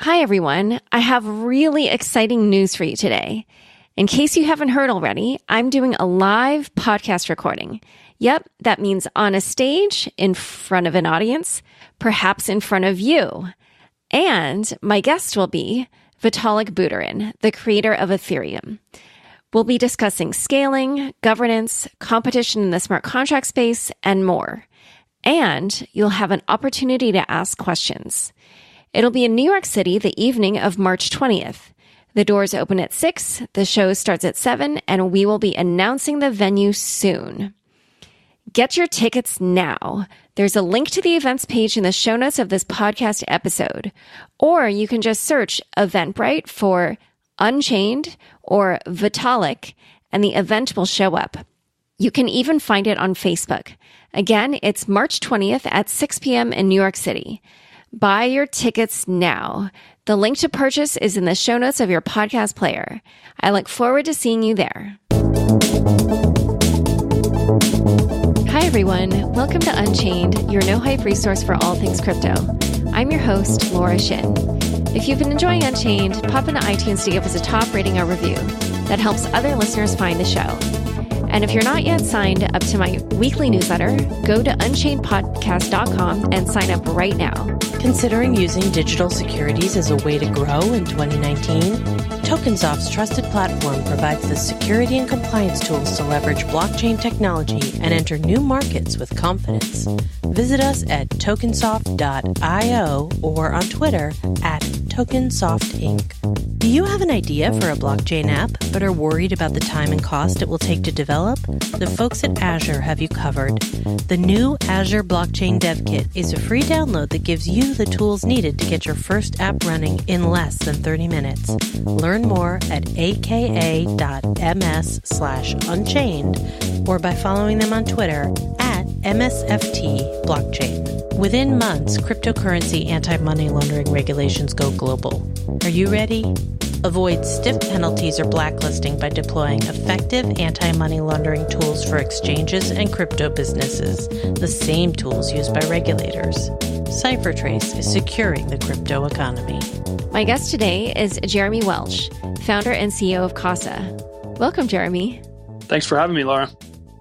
Hi, everyone. I have really exciting news for you today. In case you haven't heard already, I'm doing a live podcast recording. Yep, that means on a stage, in front of an audience, perhaps in front of you. And my guest will be Vitalik Buterin, the creator of Ethereum. We'll be discussing scaling, governance, competition in the smart contract space, and more. And you'll have an opportunity to ask questions. It'll be in New York City the evening of March 20th. The doors open at 6, the show starts at 7, and we will be announcing the venue soon. Get your tickets now. There's a link to the events page in the show notes of this podcast episode. Or you can just search Eventbrite for Unchained or Vitalik, and the event will show up. You can even find it on Facebook. Again, it's March 20th at 6 p.m. in New York City. Buy your tickets now. The link to purchase is in the show notes of your podcast player. I look forward to seeing you there. Hi, everyone. Welcome to Unchained, your no-hype resource for all things crypto. I'm your host, Laura Shin. If you've been enjoying Unchained, pop into iTunes to give us a top rating or review. That helps other listeners find the show. And if you're not yet signed up to my weekly newsletter, go to unchainedpodcast.com and sign up right now. Considering using digital securities as a way to grow in 2019? TokenSoft's trusted platform provides the security and compliance tools to leverage blockchain technology and enter new markets with confidence. Visit us at tokensoft.io or on Twitter at TokenSoftInc. Do you have an idea for a blockchain app, but are worried about the time and cost it will take to develop? The folks at Azure have you covered. The new Azure Blockchain Dev Kit is a free download that gives you the tools needed to get your first app running in less than 30 minutes. Learn more at aka.ms/unchained or by following them on Twitter at MSFT Blockchain. Within months, cryptocurrency anti-money laundering regulations go global. Are you ready? Avoid stiff penalties or blacklisting by deploying effective anti-money laundering tools for exchanges and crypto businesses, the same tools used by regulators. CipherTrace is securing the crypto economy. My guest today is Jeremy Welch, founder and CEO of Casa. Welcome, Jeremy. Thanks for having me, Laura.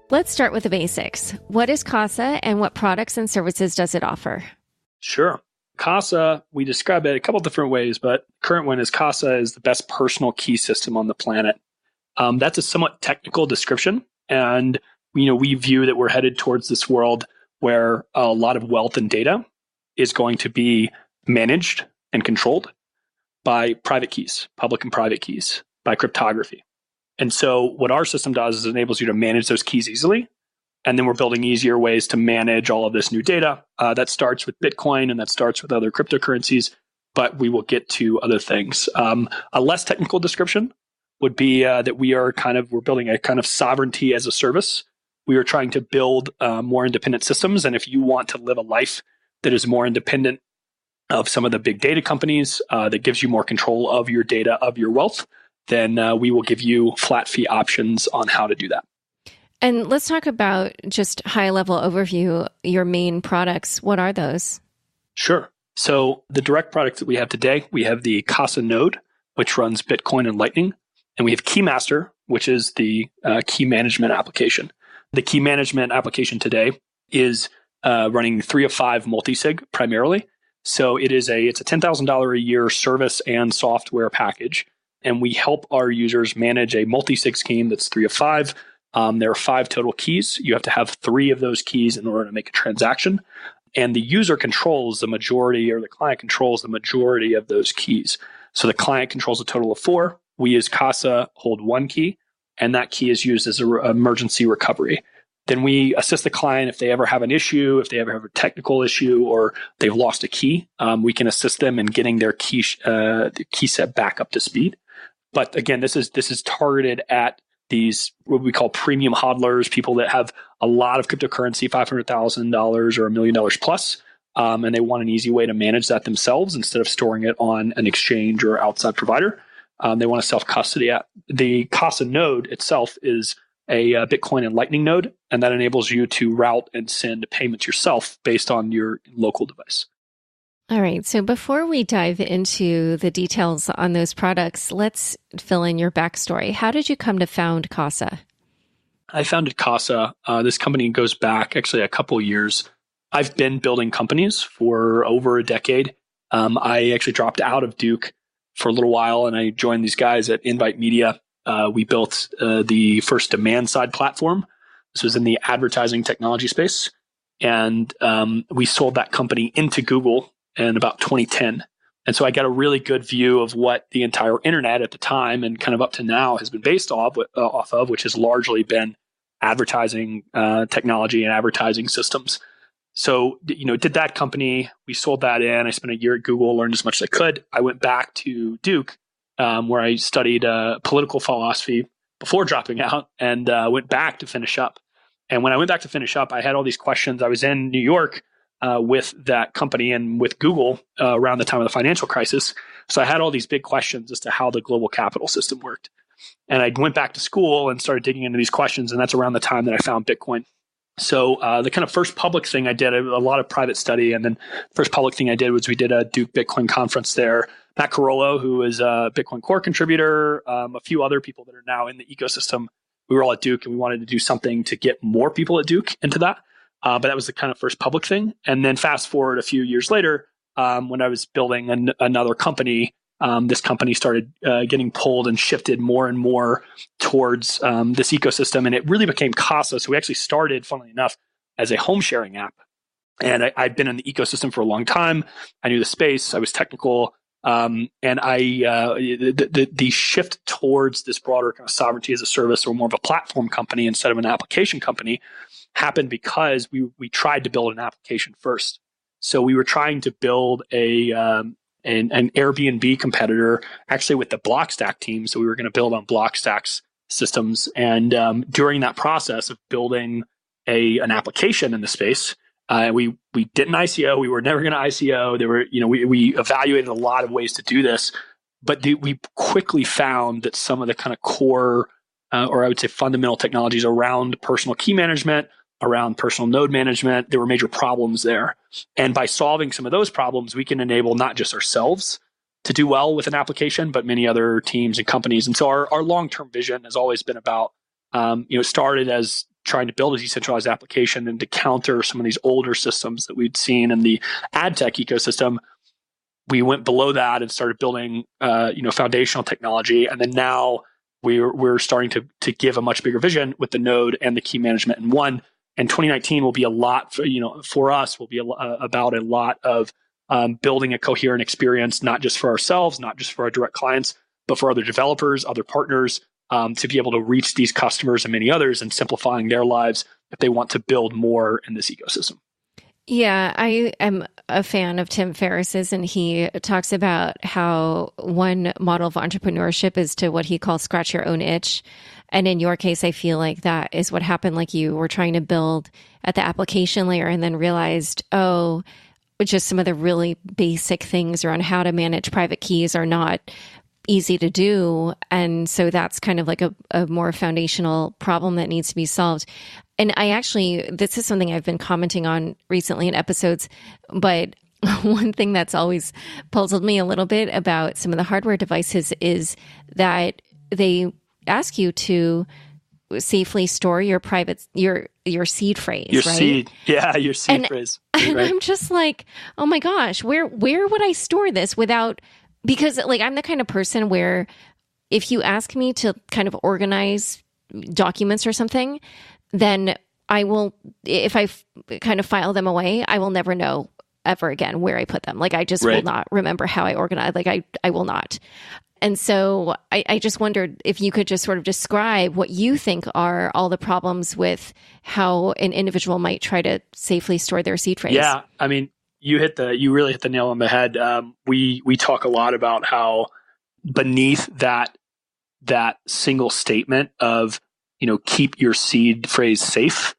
Let's start with the basics. What is Casa and what products and services does it offer? Sure. Casa, we describe it a couple different ways, but current one is Casa is the best personal key system on the planet. That's a somewhat technical description. And, we view that we're headed towards this world where a lot of wealth and data is going to be managed and controlled by private keys, public and private keys, by cryptography. And so what our system does is it enables you to manage those keys easily. And then we're building easier ways to manage all of this new data. That starts with Bitcoin and that starts with other cryptocurrencies, but we will get to other things. A less technical description would be that we're building a kind of sovereignty as a service. We are trying to build more independent systems. And if you want to live a life that is more independent of some of the big data companies, that gives you more control of your data, of your wealth, then we will give you flat fee options on how to do that. And let's talk about just high-level overview, your main products. What are those? Sure. So the direct products that we have today, we have the Casa node, which runs Bitcoin and Lightning. And we have Keymaster, which is the key management application. The key management application today is running 3 of 5 multi-sig primarily. So it's a $10,000 a year service and software package. And we help our users manage a multi-sig scheme that's 3 of 5. There are 5 total keys. You have to have 3 of those keys in order to make a transaction. And the user controls the majority, or the client controls the majority of those keys. So the client controls a total of 4. We as Casa hold 1 key, and that key is used as an emergency recovery. Then we assist the client if they ever have an issue, if they ever have a technical issue, or they've lost a key. We can assist them in getting their key set back up to speed. But again, this is targeted at these, what we call premium hodlers, people that have a lot of cryptocurrency, $500,000 or $1 million plus, and they want an easy way to manage that themselves instead of storing it on an exchange or outside provider. They want to self-custody it. The Casa node itself is a Bitcoin and Lightning node, and that enables you to route and send payments yourself based on your local device. All right. So before we dive into the details on those products, let's fill in your backstory. How did you come to found Casa? I founded Casa. This company goes back actually a couple years. I've been building companies for over a decade. I actually dropped out of Duke for a little while and I joined these guys at Invite Media. We built the first demand side platform. This was in the advertising technology space. And we sold that company into Google in about 2010. And so I got a really good view of what the entire internet at the time and kind of up to now has been based off of, which has largely been advertising technology and advertising systems. So, did that company, we sold that in. I spent a year at Google, learned as much as I could. I went back to Duke, where I studied political philosophy before dropping out and went back to finish up. And when I went back to finish up, I had all these questions. I was in New York with that company and with Google around the time of the financial crisis. So I had all these big questions as to how the global capital system worked. And I went back to school and started digging into these questions. And that's around the time that I found Bitcoin. So the kind of first public thing I did, a lot of private study. And then the first public thing I did was we did a Duke Bitcoin conference there. Matt Carollo, who is a Bitcoin Core contributor, a few other people that are now in the ecosystem. We were all at Duke and we wanted to do something to get more people at Duke into that. But that was the kind of first public thing. And then fast forward a few years later, when I was building another company, this company started getting pulled and shifted more and more towards this ecosystem. And it really became Casa. So we actually started, funnily enough, as a home sharing app. And I'd been in the ecosystem for a long time. I knew the space. I was technical. And the shift towards this broader kind of sovereignty as a service or more of a platform company instead of an application company happened because we tried to build an application first. So we were trying to build an Airbnb competitor actually with the Blockstack team. So we were going to build on Blockstack's systems. And during that process of building an application in the space, we didn't ICO. We were never going to ICO. There were, we evaluated a lot of ways to do this, but we quickly found that some of the kind of core, or I would say fundamental technologies around personal key management, around personal node management, there were major problems there. And by solving some of those problems, we can enable not just ourselves to do well with an application, but many other teams and companies. And so our long-term vision has always been about, it started as trying to build a decentralized application and to counter some of these older systems that we'd seen in the ad tech ecosystem. We went below that and started building, foundational technology. And then now we're starting to give a much bigger vision with the node and the key management in one. And 2019 will be a lot for us will be about a lot of building a coherent experience, not just for ourselves, not just for our direct clients, but for other developers, other partners, to be able to reach these customers and many others and simplifying their lives if they want to build more in this ecosystem. Yeah, I am a fan of Tim Ferriss's, and he talks about how one model of entrepreneurship is to what he calls scratch your own itch. And in your case, I feel like that is what happened. Like you were trying to build at the application layer and then realized, just some of the really basic things around how to manage private keys are not easy to do. And so that's kind of like a more foundational problem that needs to be solved. And this is something I've been commenting on recently in episodes, but one thing that's always puzzled me a little bit about some of the hardware devices is that they ask you to safely store your your seed phrase, your right? Seed. Yeah, your seed phrase. And right? I'm just like, oh my gosh, where would I store this without, because like I'm the kind of person where if you ask me to kind of organize documents or something, then I will, if I kind of file them away, I will never know ever again where I put them. Like I just will not remember how I organize. Like I will not. And so I just wondered if you could just sort of describe what you think are all the problems with how an individual might try to safely store their seed phrase. Yeah. I mean, you really hit the nail on the head. We talk a lot about how beneath that single statement of, keep your seed phrase safe,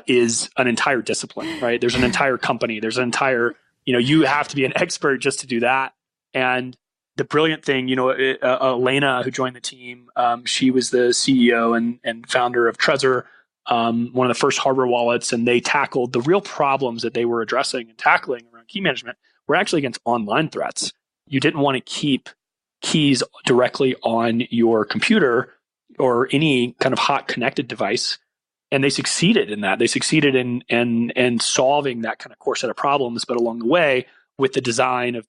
is an entire discipline, right? There's an entire company. There's an entire, you have to be an expert just to do that. And the brilliant thing, Elena, who joined the team, she was the CEO and founder of Trezor, one of the first hardware wallets, and they tackled the real problems that they were addressing and tackling around key management were actually against online threats. You didn't want to keep keys directly on your computer or any kind of hot connected device. And they succeeded in that. They succeeded in solving that kind of core set of problems. But along the way, with the design of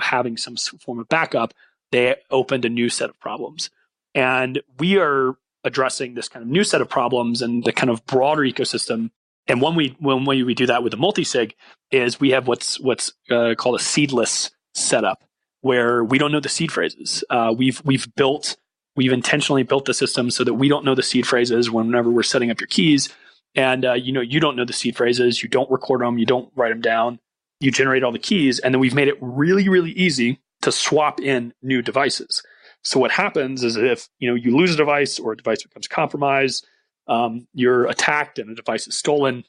having some form of backup, they opened a new set of problems. And we are addressing this kind of new set of problems and the kind of broader ecosystem. And when we do that with the multi-sig is we have what's called a seedless setup, where we don't know the seed phrases. We've intentionally built the system so that we don't know the seed phrases whenever we're setting up your keys. And you don't know the seed phrases. You don't record them. You don't write them down. You generate all the keys. And then we've made it really, really easy to swap in new devices. So what happens is if you lose a device or a device becomes compromised, you're attacked and a device is stolen,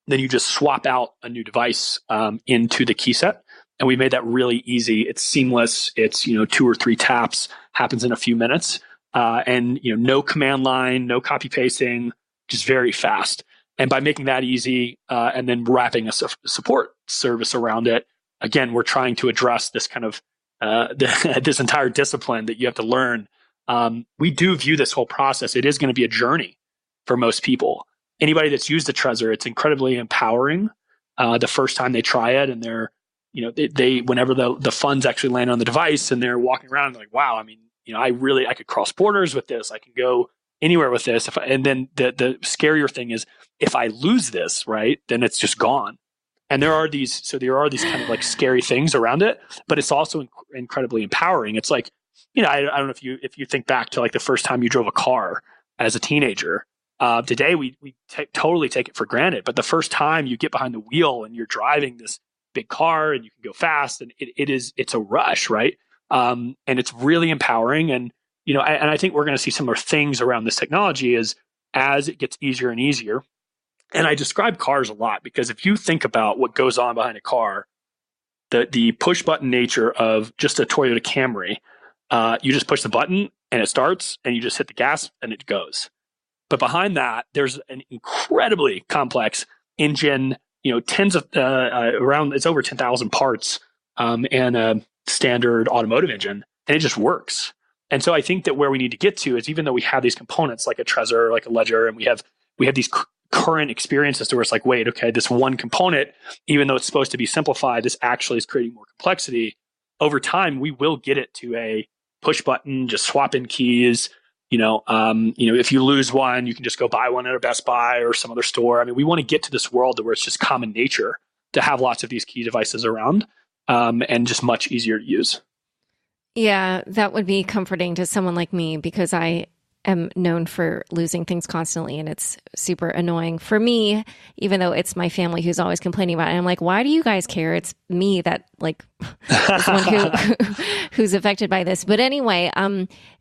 then you just swap out a new device into the key set. And we made that really easy. It's seamless. It's 2 or 3 taps, happens in a few minutes, and no command line, no copy pasting, just very fast. And by making that easy and then wrapping a support service around it, again, we're trying to address this kind of this entire discipline that you have to learn. We do view this whole process. It is going to be a journey for most people. Anybody that's used a Trezor, it's incredibly empowering the first time they try it, and they're they whenever the funds actually land on the device and they're walking around, they're like, wow, I mean, I could cross borders with this. I can go anywhere with this. And then the scarier thing is if I lose this, right, then it's just gone. And there are these kind of like scary things around it, but it's also incredibly empowering. It's like, I don't know if you think back to like the first time you drove a car as a teenager. Today we totally take it for granted, but the first time you get behind the wheel and you're driving this big car and you can go fast, and it's a rush, right? And it's really empowering. And and I think we're going to see similar things around this technology as it gets easier and easier. And I describe cars a lot because if you think about what goes on behind a car, the push button nature of just a Toyota Camry, you just push the button and it starts, and you just hit the gas and it goes. But behind that, there's an incredibly complex engine. Tens of it's over 10,000 parts, and a standard automotive engine, and it just works. And so I think that where we need to get to is, even though we have these components like a Trezor, like a Ledger, and we have these current experiences to where it's like, wait, okay, this one component, even though it's supposed to be simplified, this actually is creating more complexity. Over time, we will get it to a push button, just swap in keys. If you lose one, you can just go buy one at a Best Buy or some other store. I mean, we want to get to this world where it's just common nature to have lots of these key devices around, and just much easier to use. Yeah, that would be comforting to someone like me, because I am known for losing things constantly, and it's super annoying for me, even though it's my family who's always complaining about it. And I'm like, why do you guys care? It's me that is one who's affected by this. But anyway,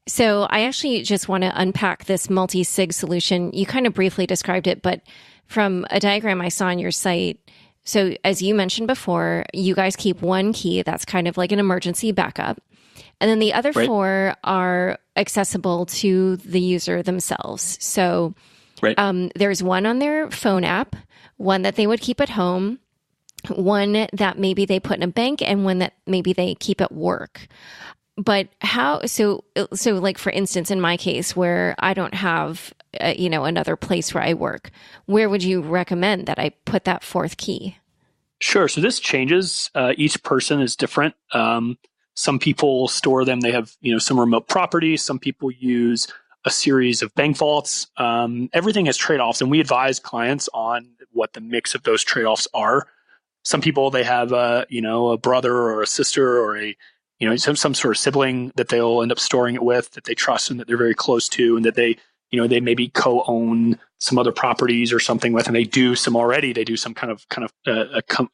so I actually just want to unpack this multi-sig solution. You kind of briefly described it, but from a diagram I saw on your site, so as you mentioned before, you guys keep one key that's kind of like an emergency backup. And then the other Right. 4 are accessible to the user themselves. So Right. There's one on their phone app, one that they would keep at home, one that maybe they put in a bank, and one that maybe they keep at work. But so like, for instance, in my case, where I don't have, another place where I work, where would you recommend that I put that 4th key? Sure. So this changes. Each person is different. Some people store them. They have, some remote property. Some people use a series of bank vaults. Everything has trade-offs, and we advise clients on what the mix of those trade-offs are. Some people, they have a brother or a sister or some sort of sibling that they'll end up storing it with, that they trust and that they're very close to, and that they maybe co-own some other properties or something with, and they do some kind of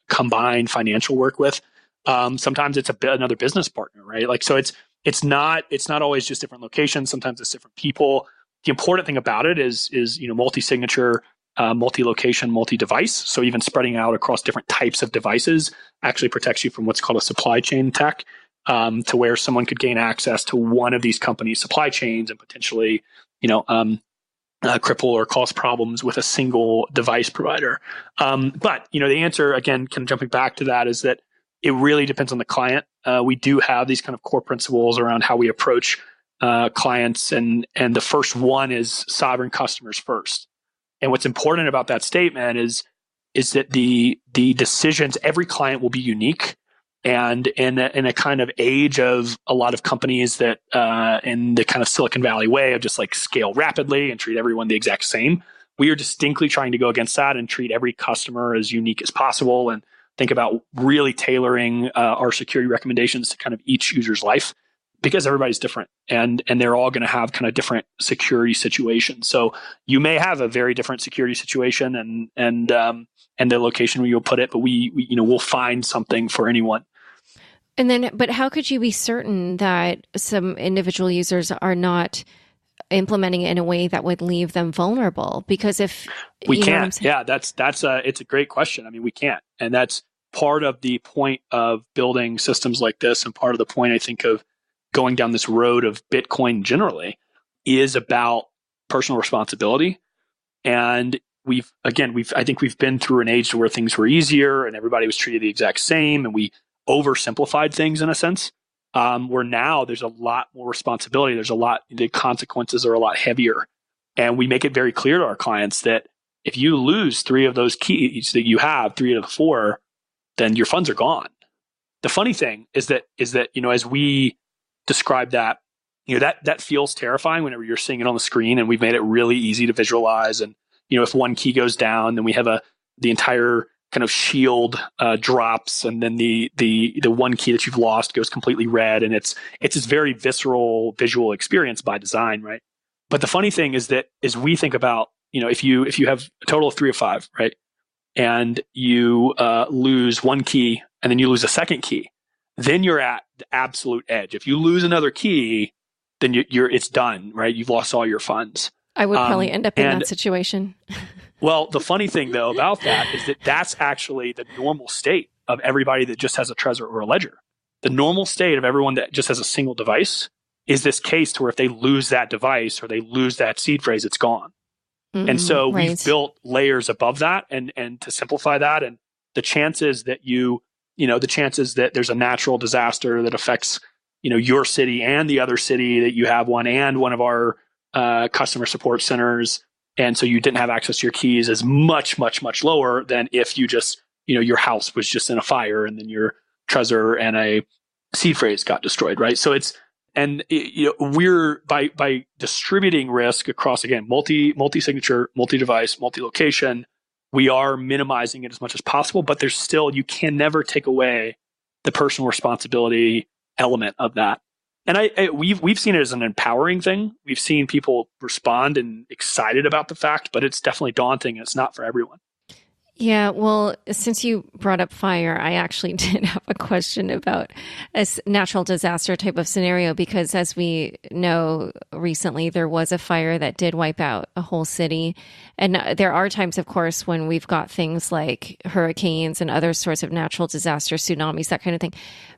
combined financial work with. Sometimes it's another business partner, right? Like, so it's not always just different locations. Sometimes it's different people. The important thing about it is multi-signature, multi-location, multi-device. So even spreading out across different types of devices actually protects you from what's called a supply chain attack, to where someone could gain access to one of these companies' supply chains and potentially, cripple or cause problems with a single device provider. But the answer, again, kind of jumping back to that, is that it really depends on the client. We do have these kind of core principles around how we approach clients, and the first one is sovereign customers first. And what's important about that statement is that the decisions, every client will be unique. And in a kind of age of a lot of companies that in the kind of Silicon Valley way of just like scale rapidly and treat everyone the exact same, we are distinctly trying to go against that and treat every customer as unique as possible and think about really tailoring our security recommendations to kind of each user's life, because everybody's different and they're all going to have kind of different security situations. So you may have a very different security situation and the location where you'll put it, but we'll find something for anyone. And then, but how could you be certain that some individual users are not implementing it in a way that would leave them vulnerable? Because if we can't, it's a great question. I mean, we can't, and that's part of the point of building systems like this, and part of the point I think of going down this road of Bitcoin generally is about personal responsibility. And I think we've been through an age where things were easier and everybody was treated the exact same, and we oversimplified things in a sense. Where now there's a lot more responsibility. The consequences are a lot heavier. And we make it very clear to our clients that if you lose 3 of those keys that you have, 3 of the 4, then your funds are gone. The funny thing is that, as we describe that, that feels terrifying whenever you're seeing it on the screen, and we've made it really easy to visualize. And, if one key goes down, then we have the entire kind of shield drops, and then the one key that you've lost goes completely red, and it's this very visceral visual experience by design, right? But the funny thing is that as we think about, if you have a total of 3 of 5, right, and you lose one key and then you lose a second key, then you're at the absolute edge. If you lose another key, then it's done, right? You've lost all your funds. I would probably end up in that situation. Well, the funny thing, though, about that is that that's actually the normal state of everybody that just has a Trezor or a Ledger. The normal state of everyone that just has a single device is this case to where if they lose that device or they lose that seed phrase, it's gone. And so we've built layers above that and to simplify that. And the chances that there's a natural disaster that affects, your city and the other city that you have one of our customer support centers, and so you didn't have access to your keys, is much, much, much lower than if you just, your house was just in a fire and then your Trezor and a seed phrase got destroyed, right? So we're by distributing risk across, again, multi-signature, multi-device, multi-location, we are minimizing it as much as possible, but there's still, you can never take away the personal responsibility element of that. And we've seen it as an empowering thing. We've seen people respond and excited about the fact, but it's definitely daunting, and it's not for everyone. Yeah, well, since you brought up fire, I actually did have a question about a natural disaster type of scenario, because as we know, recently there was a fire that did wipe out a whole city. And there are times, of course, when we've got things like hurricanes and other sorts of natural disasters, tsunamis, that kind of thing.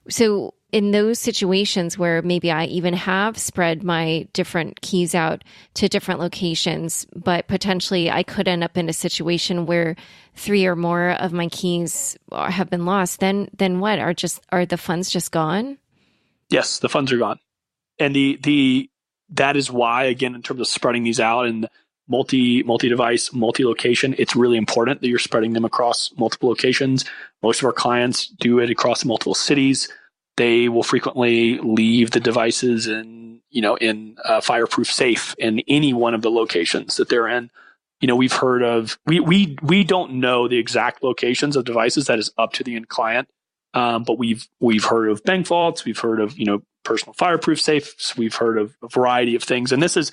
So in those situations where maybe I even have spread my different keys out to different locations, but potentially I could end up in a situation where 3 or more of my keys have been lost, then what? Are the funds just gone? Yes, the funds are gone. And that is why, again, in terms of spreading these out and multi-device, multi-location, it's really important that you're spreading them across multiple locations. Most of our clients do it across multiple cities. They will frequently leave the devices in fireproof safe in any one of the locations that they're in. We've heard of, we don't know the exact locations of devices. That is up to the end client. But we've heard of bank vaults. We've heard of, personal fireproof safes. We've heard of a variety of things. And this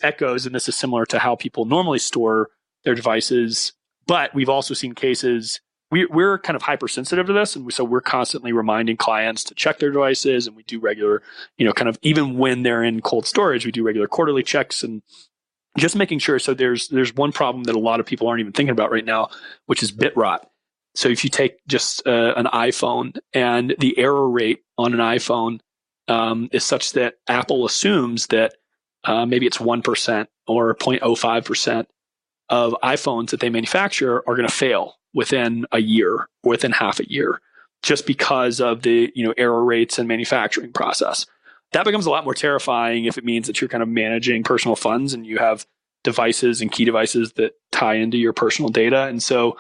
echoes, and this is similar to how people normally store their devices. But we've also seen cases, we're kind of hypersensitive to this. And so we're constantly reminding clients to check their devices. And we do regular, kind of, even when they're in cold storage, we do regular quarterly checks and just making sure. So there's one problem that a lot of people aren't even thinking about right now, which is bit rot. So if you take just an iPhone, and the error rate on an iPhone is such that Apple assumes that maybe it's 1% or 0.05% of iPhones that they manufacture are going to fail within a year, within half a year. just because of the, error rates and manufacturing process. That becomes a lot more terrifying if it means that you're kind of managing personal funds and you have devices and key devices that tie into your personal data. And so,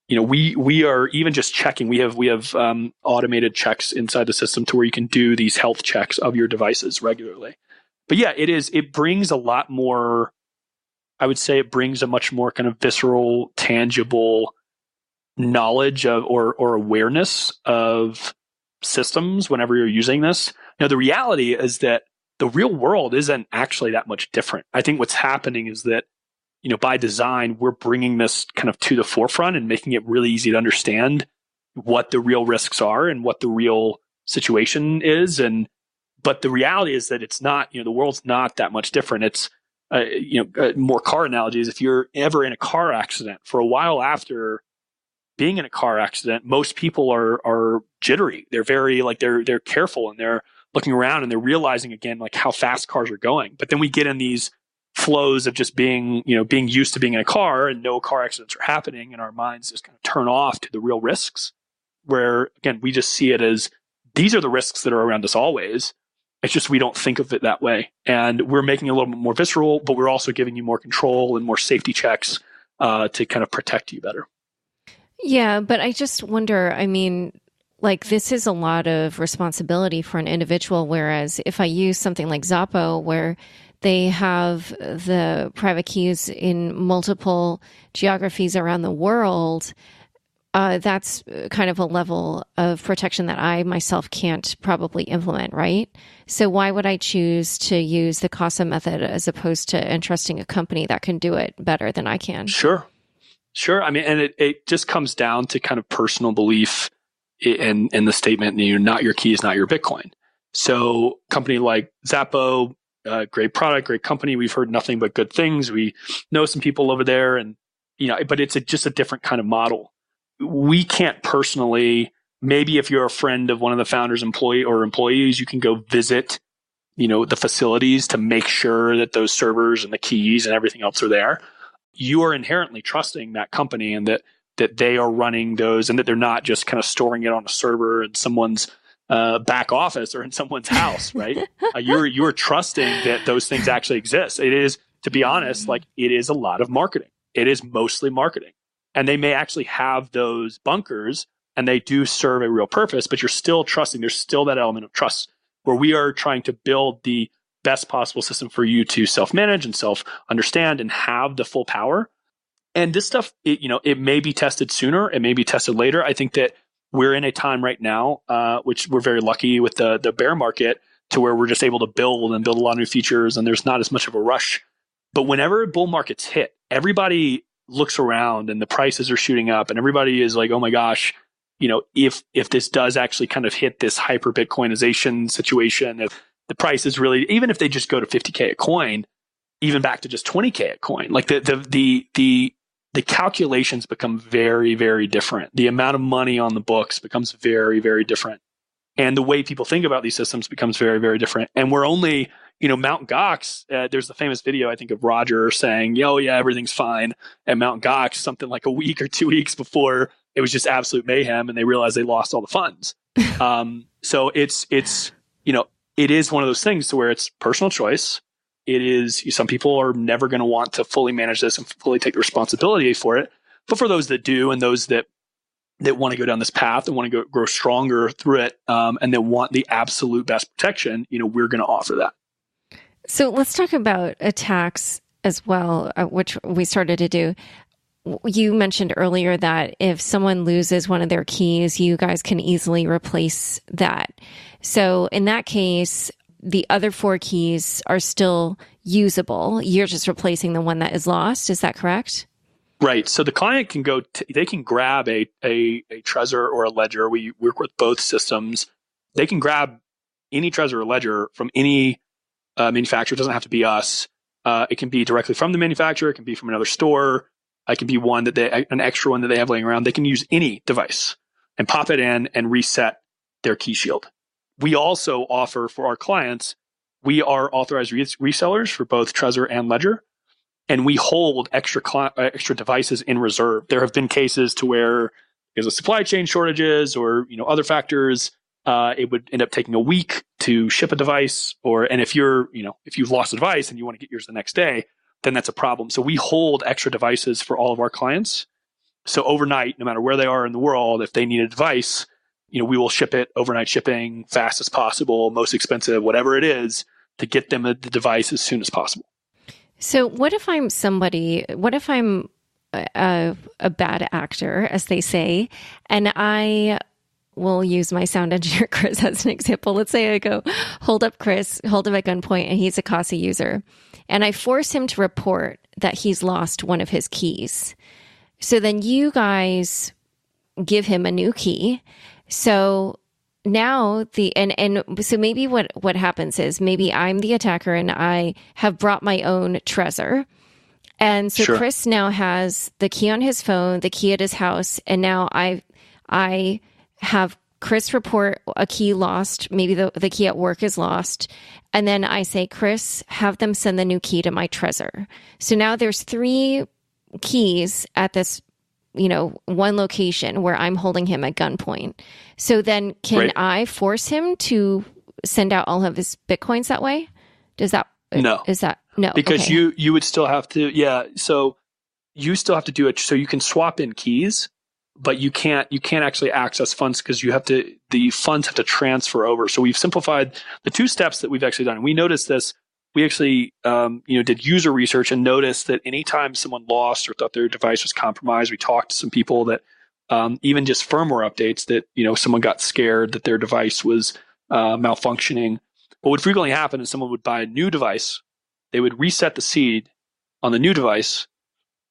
we are even just checking. We have automated checks inside the system to where you can do these health checks of your devices regularly. But yeah, it brings a lot more, I would say it brings a much more kind of visceral, tangible knowledge of or awareness of systems whenever you're using this. The reality is that the real world isn't actually that much different. I think what's happening is that, by design, we're bringing this kind of to the forefront and making it really easy to understand what the real risks are and what the real situation is. But the reality is that it's not, the world's not that much different. It's, more car analogies. If you're ever in a car accident, for a while after being in a car accident, most people are jittery. They're very they're careful and they're looking around and they're realizing again, how fast cars are going. But then we get in these flows of just being used to being in a car and no car accidents are happening, and our minds just kind of turn off to the real risks, where again, we just see it as these are the risks that are around us always. It's just we don't think of it that way. And we're making it a little bit more visceral, but we're also giving you more control and more safety checks to kind of protect you better. Yeah, but I just wonder, this is a lot of responsibility for an individual, whereas if I use something like Zappo, where they have the private keys in multiple geographies around the world, that's kind of a level of protection that I myself can't probably implement, right? So why would I choose to use the Casa method as opposed to entrusting a company that can do it better than I can? Sure. And it just comes down to kind of personal belief in the statement, not your key is not your Bitcoin. So company like Zappo, great product, great company. We've heard nothing but good things. We know some people over there and, but it's just a different kind of model. We can't personally, maybe if you're a friend of one of the founders' employees, you can go visit, the facilities to make sure that those servers and the keys and everything else are there. You are inherently trusting that company and that they are running those and that they're not just kind of storing it on a server in someone's back office or in someone's house, right? You're trusting that those things actually exist. It is, to be honest, it is a lot of marketing. It is mostly marketing. And they may actually have those bunkers and they do serve a real purpose, but you're still trusting. There's still that element of trust where we are trying to build the best possible system for you to self-manage and self-understand and have the full power. And this stuff, it may be tested sooner. It may be tested later. I think that we're in a time right now, which we're very lucky with the bear market, to where we're just able to build a lot of new features and there's not as much of a rush. But whenever bull markets hit, everybody looks around and the prices are shooting up and everybody is like, oh my gosh, if this does actually kind of hit this hyper Bitcoinization situation, if the price is really, even if they just go to 50K a coin, even back to just 20K a coin, the calculations become very, very different. The amount of money on the books becomes very, very different. And the way people think about these systems becomes very, very different. And we're only, Mt. Gox, there's the famous video, I think, of Roger saying, oh yeah, everything's fine at Mt. Gox, something like a week or 2 weeks before it was just absolute mayhem and they realized they lost all the funds. So it is one of those things to where it's personal choice. It is, some people are never going to want to fully manage this and fully take the responsibility for it. But for those that do, and those that want to go down this path and want to grow stronger through it, and that want the absolute best protection, we're going to offer that. So let's talk about attacks as well, which we started to do. You mentioned earlier that if someone loses one of their keys, you guys can easily replace that. So in that case, the other 4 keys are still usable. You're just replacing the one that is lost. Is that correct? Right. So the client can go, they can grab a Trezor or a Ledger. We work with both systems. They can grab any Trezor or Ledger from any manufacturer. It doesn't have to be us. It can be directly from the manufacturer. It can be from another store. It can be an extra one that they have laying around. They can use any device and pop it in and reset their key shield. We also offer for our clients, we are authorized resellers for both Trezor and Ledger, and we hold extra devices in reserve. There have been cases to where because of supply chain shortages or other factors, it would end up taking a week to ship a device. And if you've lost a device and you want to get yours the next day, then that's a problem. So we hold extra devices for all of our clients. So overnight, no matter where they are in the world, if they need a device, we will ship it overnight shipping, fast as possible, most expensive, whatever it is, to get them the device as soon as possible. So what if I'm a bad actor, as they say, and I will use my sound engineer, Chris, as an example. Let's say I go hold up Chris, hold him at gunpoint, and he's a Casa user. And I force him to report that he's lost one of his keys. So then you guys give him a new key. So now so maybe what happens is maybe I'm the attacker and I have brought my own Trezor. And so sure. Chris now has the key on his phone, the key at his house, and now I have Chris report a key lost. Maybe the key at work is lost. And then I say, Chris, have them send the new key to my Trezor. So now there's 3 keys at this, one location where I'm holding him at gunpoint. So then can I force him to send out all of his Bitcoins that way? No. Because okay. you would still have to, so you still have to do it. So you can swap in keys, but you can't actually access funds because the funds have to transfer over. So we've simplified the 2 steps that we've actually done. We noticed this. We actually, did user research and noticed that anytime someone lost or thought their device was compromised, we talked to some people that even just firmware updates that, someone got scared that their device was malfunctioning. What would frequently happen is someone would buy a new device, they would reset the seed on the new device,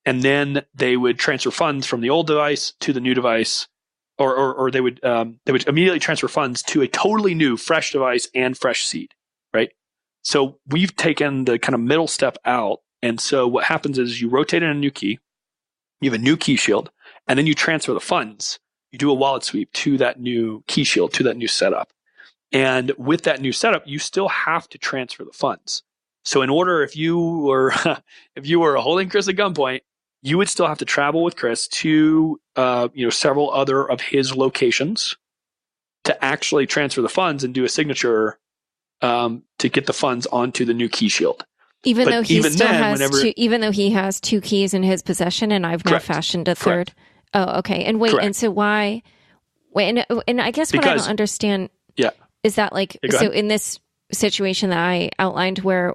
and then they would transfer funds from the old device to the new device, or they would immediately transfer funds to a totally new, fresh device and fresh seed, right? So we've taken the kind of middle step out, and so what happens is you rotate in a new key, you have a new key shield, and then you transfer the funds. You do a wallet sweep to that new key shield, to that new setup. And with that new setup, you still have to transfer the funds. So in order, if you were holding Chris at gunpoint, you would still have to travel with Chris to several other of his locations to actually transfer the funds and do a signature to get the funds onto the new key shield. Even though he has 2 keys in his possession, and I've now fashioned a third. Correct. Oh, okay. And wait, correct. And so why? Wait, and I guess what I don't understand. Yeah. Is that so in this situation that I outlined where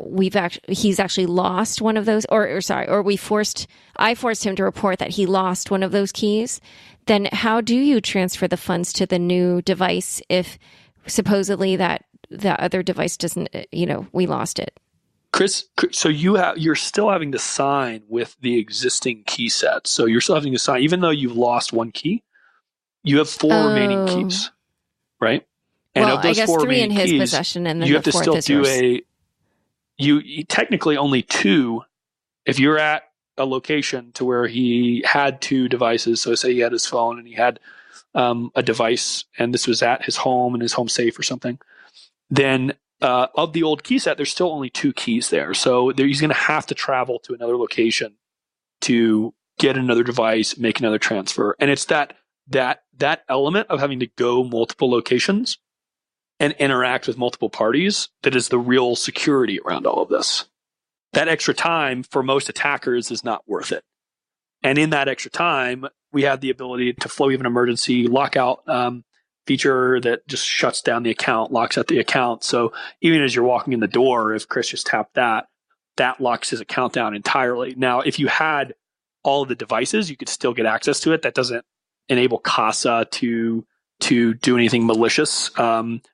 he's actually lost one of those, or I forced him to report that he lost one of those keys, then how do you transfer the funds to the new device if supposedly that the other device doesn't, we lost it? Chris, so you're still having to sign with the existing key set. So you're still having to sign, even though you've lost one key, you have 4 remaining keys, right? And well, of those I guess 4 3 in his keys, possession, and then you the have to 4th still is do yours. you technically only 2. If you're at a location to where he had 2 devices, so say he had his phone and he had a device, and this was at his home and his home safe or something, then of the old key set, there's still only 2 keys there. So he's going to have to travel to another location to get another device, make another transfer, and it's that element of having to go multiple locations and interact with multiple parties that is the real security around all of this. That extra time for most attackers is not worth it. And in that extra time, we have the ability to flow even emergency lockout feature that just shuts down the account, locks out the account. So even as you're walking in the door, if Chris just tapped that locks his account down entirely. Now, if you had all of the devices, you could still get access to it. That doesn't enable Casa to do anything malicious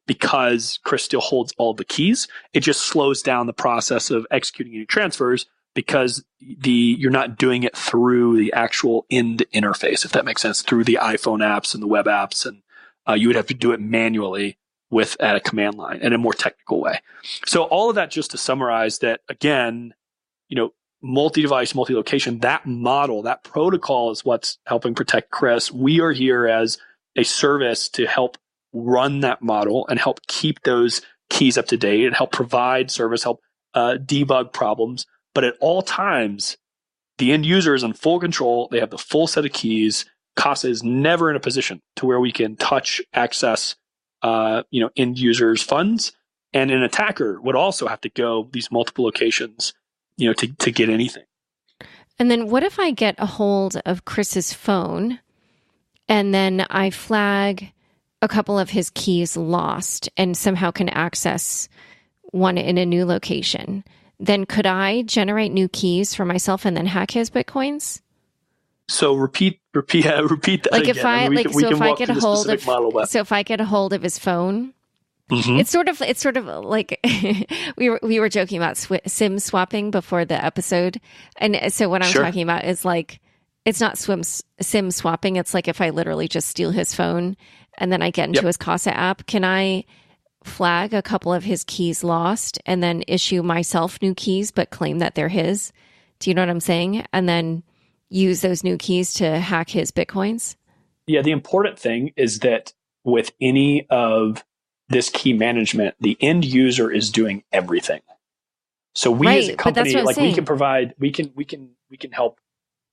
because Chris still holds all the keys. It just slows down the process of executing any transfers because you're not doing it through the actual end interface, if that makes sense, through the iPhone apps and the web apps. And you would have to do it manually at a command line in a more technical way. So all of that just to summarize that, again, multi-device, multi-location, that model, that protocol is what's helping protect Chris. We are here as a service to help run that model and help keep those keys up to date and help provide service, help debug problems. But at all times, the end user is in full control. They have the full set of keys. Casa is never in a position to where we can touch, access, end users' funds. And an attacker would also have to go these multiple locations, to get anything. And then what if I get a hold of Chris's phone and then I flag a couple of his keys lost and somehow can access one in a new location? Then could I generate new keys for myself and then hack his Bitcoins? So repeat that like again. If I if I get a hold of his phone, mm-hmm. It's sort of like we were joking about SIM swapping before the episode, and so what I'm talking about is like it's not SIM swapping. It's like if I literally just steal his phone and then I get into his Casa app, can I flag a couple of his keys lost and then issue myself new keys but claim that they're his? Do you know what I'm saying? And then use those new keys to hack his Bitcoins? Yeah, the important thing is that with any of this key management, the end user is doing everything. So we as a company, we can provide, we can help.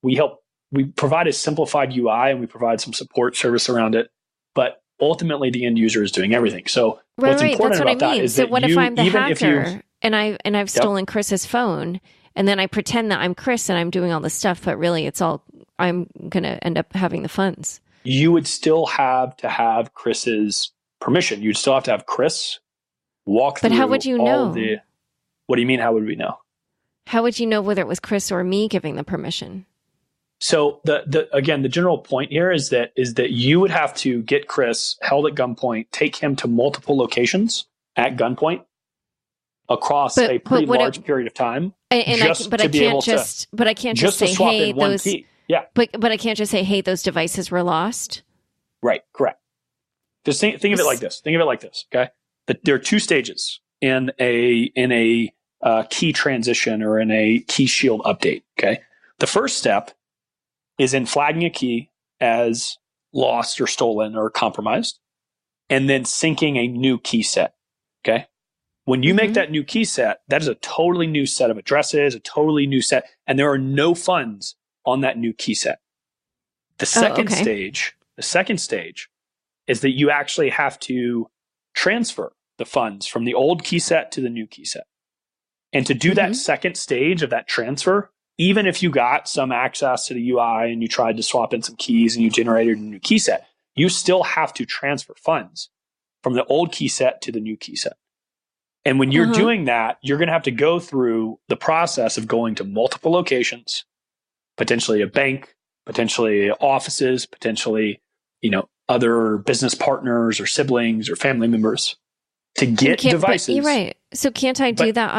We provide a simplified UI and we provide some support service around it. But ultimately, the end user is doing everything. So what's important about that is that what if I'm the hacker and I've stolen Chris's phone, and then I pretend that I'm Chris and I'm doing all this stuff, but really I'm going to end up having the funds. You would still have to have Chris's permission. You'd still have to have Chris walk through. But how would you know? What do you mean? How would we know? How would you know whether it was Chris or me giving the permission? So the general point here is that you would have to get Chris held at gunpoint, take him to multiple locations at gunpoint across a pretty large period of time. But I can't just say, hey, those. Yeah. But I can't just say, hey, those devices were lost. Right. Correct. Just think of it like this. Okay. There are two stages in a key transition or in a key shield update. Okay. The first step is in flagging a key as lost or stolen or compromised, and then syncing a new key set. Okay. When you make that new key set, that is a totally new set of addresses, a totally new set, and there are no funds on that new key set. The second stage is that you actually have to transfer the funds from the old key set to the new key set. And to do that second stage of that transfer, even if you got some access to the UI and you tried to swap in some keys and you generated a new key set, you still have to transfer funds from the old key set to the new key set. And when you're doing that, you're going to have to go through the process of going to multiple locations, potentially a bank, potentially offices, potentially, other business partners or siblings or family members to get devices. You're right. So can't I do that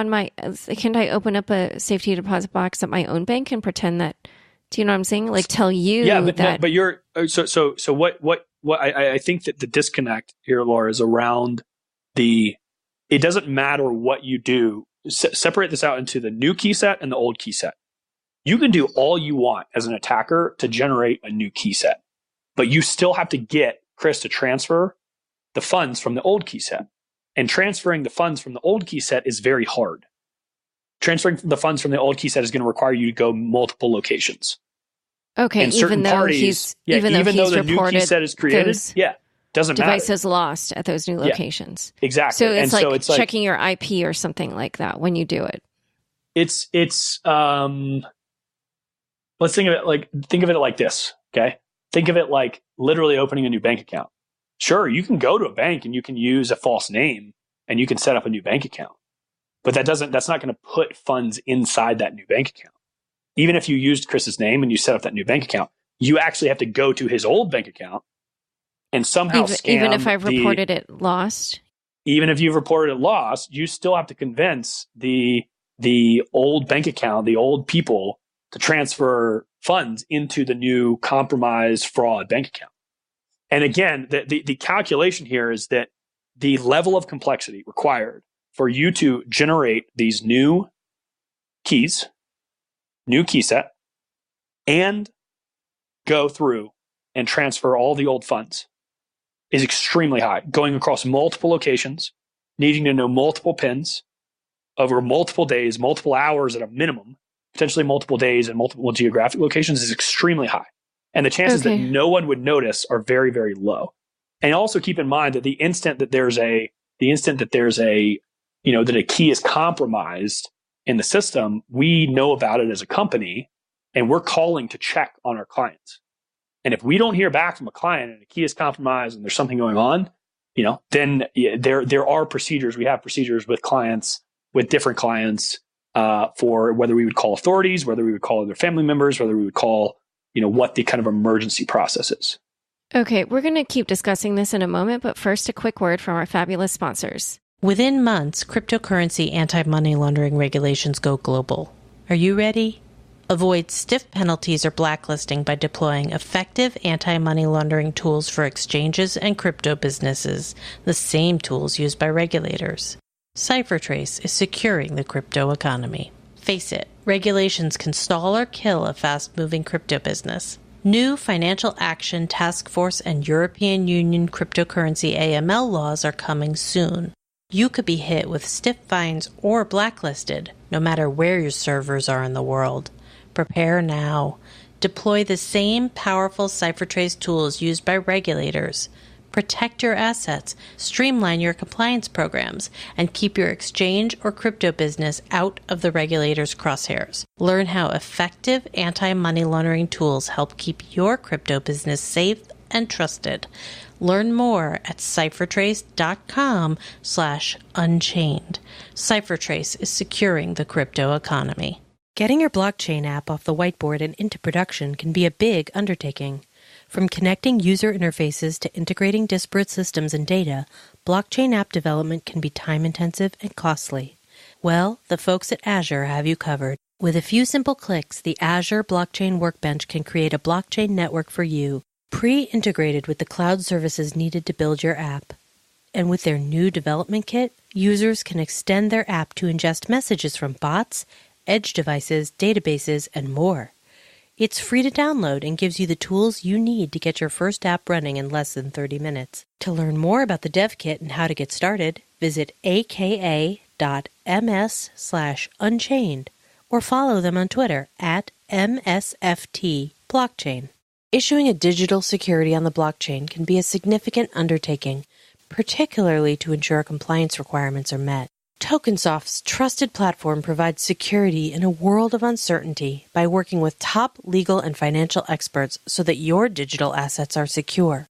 can't I open up a safety deposit box at my own bank and pretend that, do you know what I'm saying? Like tell you that. But you're, so what I think that the disconnect here, Laura, is around it doesn't matter what you do. Separate this out into the new key set and the old key set. You can do all you want as an attacker to generate a new key set, but you still have to get Chris to transfer the funds from the old key set. And transferring the funds from the old key set is very hard. Transferring the funds from the old key set is going to require you to go multiple locations. Okay, and even though the new key set is created, doesn't matter. Devices lost at those new locations. Exactly. So it's like checking your IP or something like that when you do it. Let's think of it like this, okay? Think of it like literally opening a new bank account. Sure, you can go to a bank and you can use a false name and you can set up a new bank account. But that's not going to put funds inside that new bank account. Even if you used Chris's name and you set up that new bank account, you actually have to go to his old bank account and somehow scam. Even if I've reported it lost? Even if you've reported it lost, you still have to convince the old bank account, the old people, to transfer funds into the new compromised fraud bank account. And again, the calculation here is that the level of complexity required for you to generate these new keys, new key set, and go through and transfer all the old funds is extremely high. Going across multiple locations, needing to know multiple pins over multiple days, multiple hours at a minimum, potentially multiple days and multiple geographic locations is extremely high. And the chances that Okay. no one would notice are very, very low. And also keep in mind that the instant that that a key is compromised in the system, we know about it as a company and we're calling to check on our clients. And if we don't hear back from a client and a key is compromised and there's something going on, then there are procedures. We have procedures with different clients, for whether we would call authorities, whether we would call their family members, whether we would call, what the kind of emergency process is. Okay, we're going to keep discussing this in a moment, but first, a quick word from our fabulous sponsors. Within months, cryptocurrency anti-money laundering regulations go global. Are you ready? Avoid stiff penalties or blacklisting by deploying effective anti-money laundering tools for exchanges and crypto businesses, the same tools used by regulators. CipherTrace is securing the crypto economy. Face it, regulations can stall or kill a fast-moving crypto business. New Financial Action Task Force and European Union cryptocurrency AML laws are coming soon. You could be hit with stiff fines or blacklisted, no matter where your servers are in the world. Prepare now. Deploy the same powerful CipherTrace tools used by regulators. Protect your assets, streamline your compliance programs, and keep your exchange or crypto business out of the regulators' crosshairs. Learn how effective anti-money laundering tools help keep your crypto business safe and trusted. Learn more at CipherTrace.com/unchained. CipherTrace is securing the crypto economy. Getting your blockchain app off the whiteboard and into production can be a big undertaking. From connecting user interfaces to integrating disparate systems and data, blockchain app development can be time-intensive and costly. Well, the folks at Azure have you covered. With a few simple clicks, the Azure Blockchain Workbench can create a blockchain network for you, pre-integrated with the cloud services needed to build your app. And with their new development kit, users can extend their app to ingest messages from bots, edge devices, databases, and more. It's free to download and gives you the tools you need to get your first app running in less than 30 minutes. To learn more about the dev kit and how to get started, visit aka.ms/unchained or follow them on Twitter at MSFTBlockchain. Issuing a digital security on the blockchain can be a significant undertaking, particularly to ensure compliance requirements are met. Tokensoft's trusted platform provides security in a world of uncertainty by working with top legal and financial experts so that your digital assets are secure.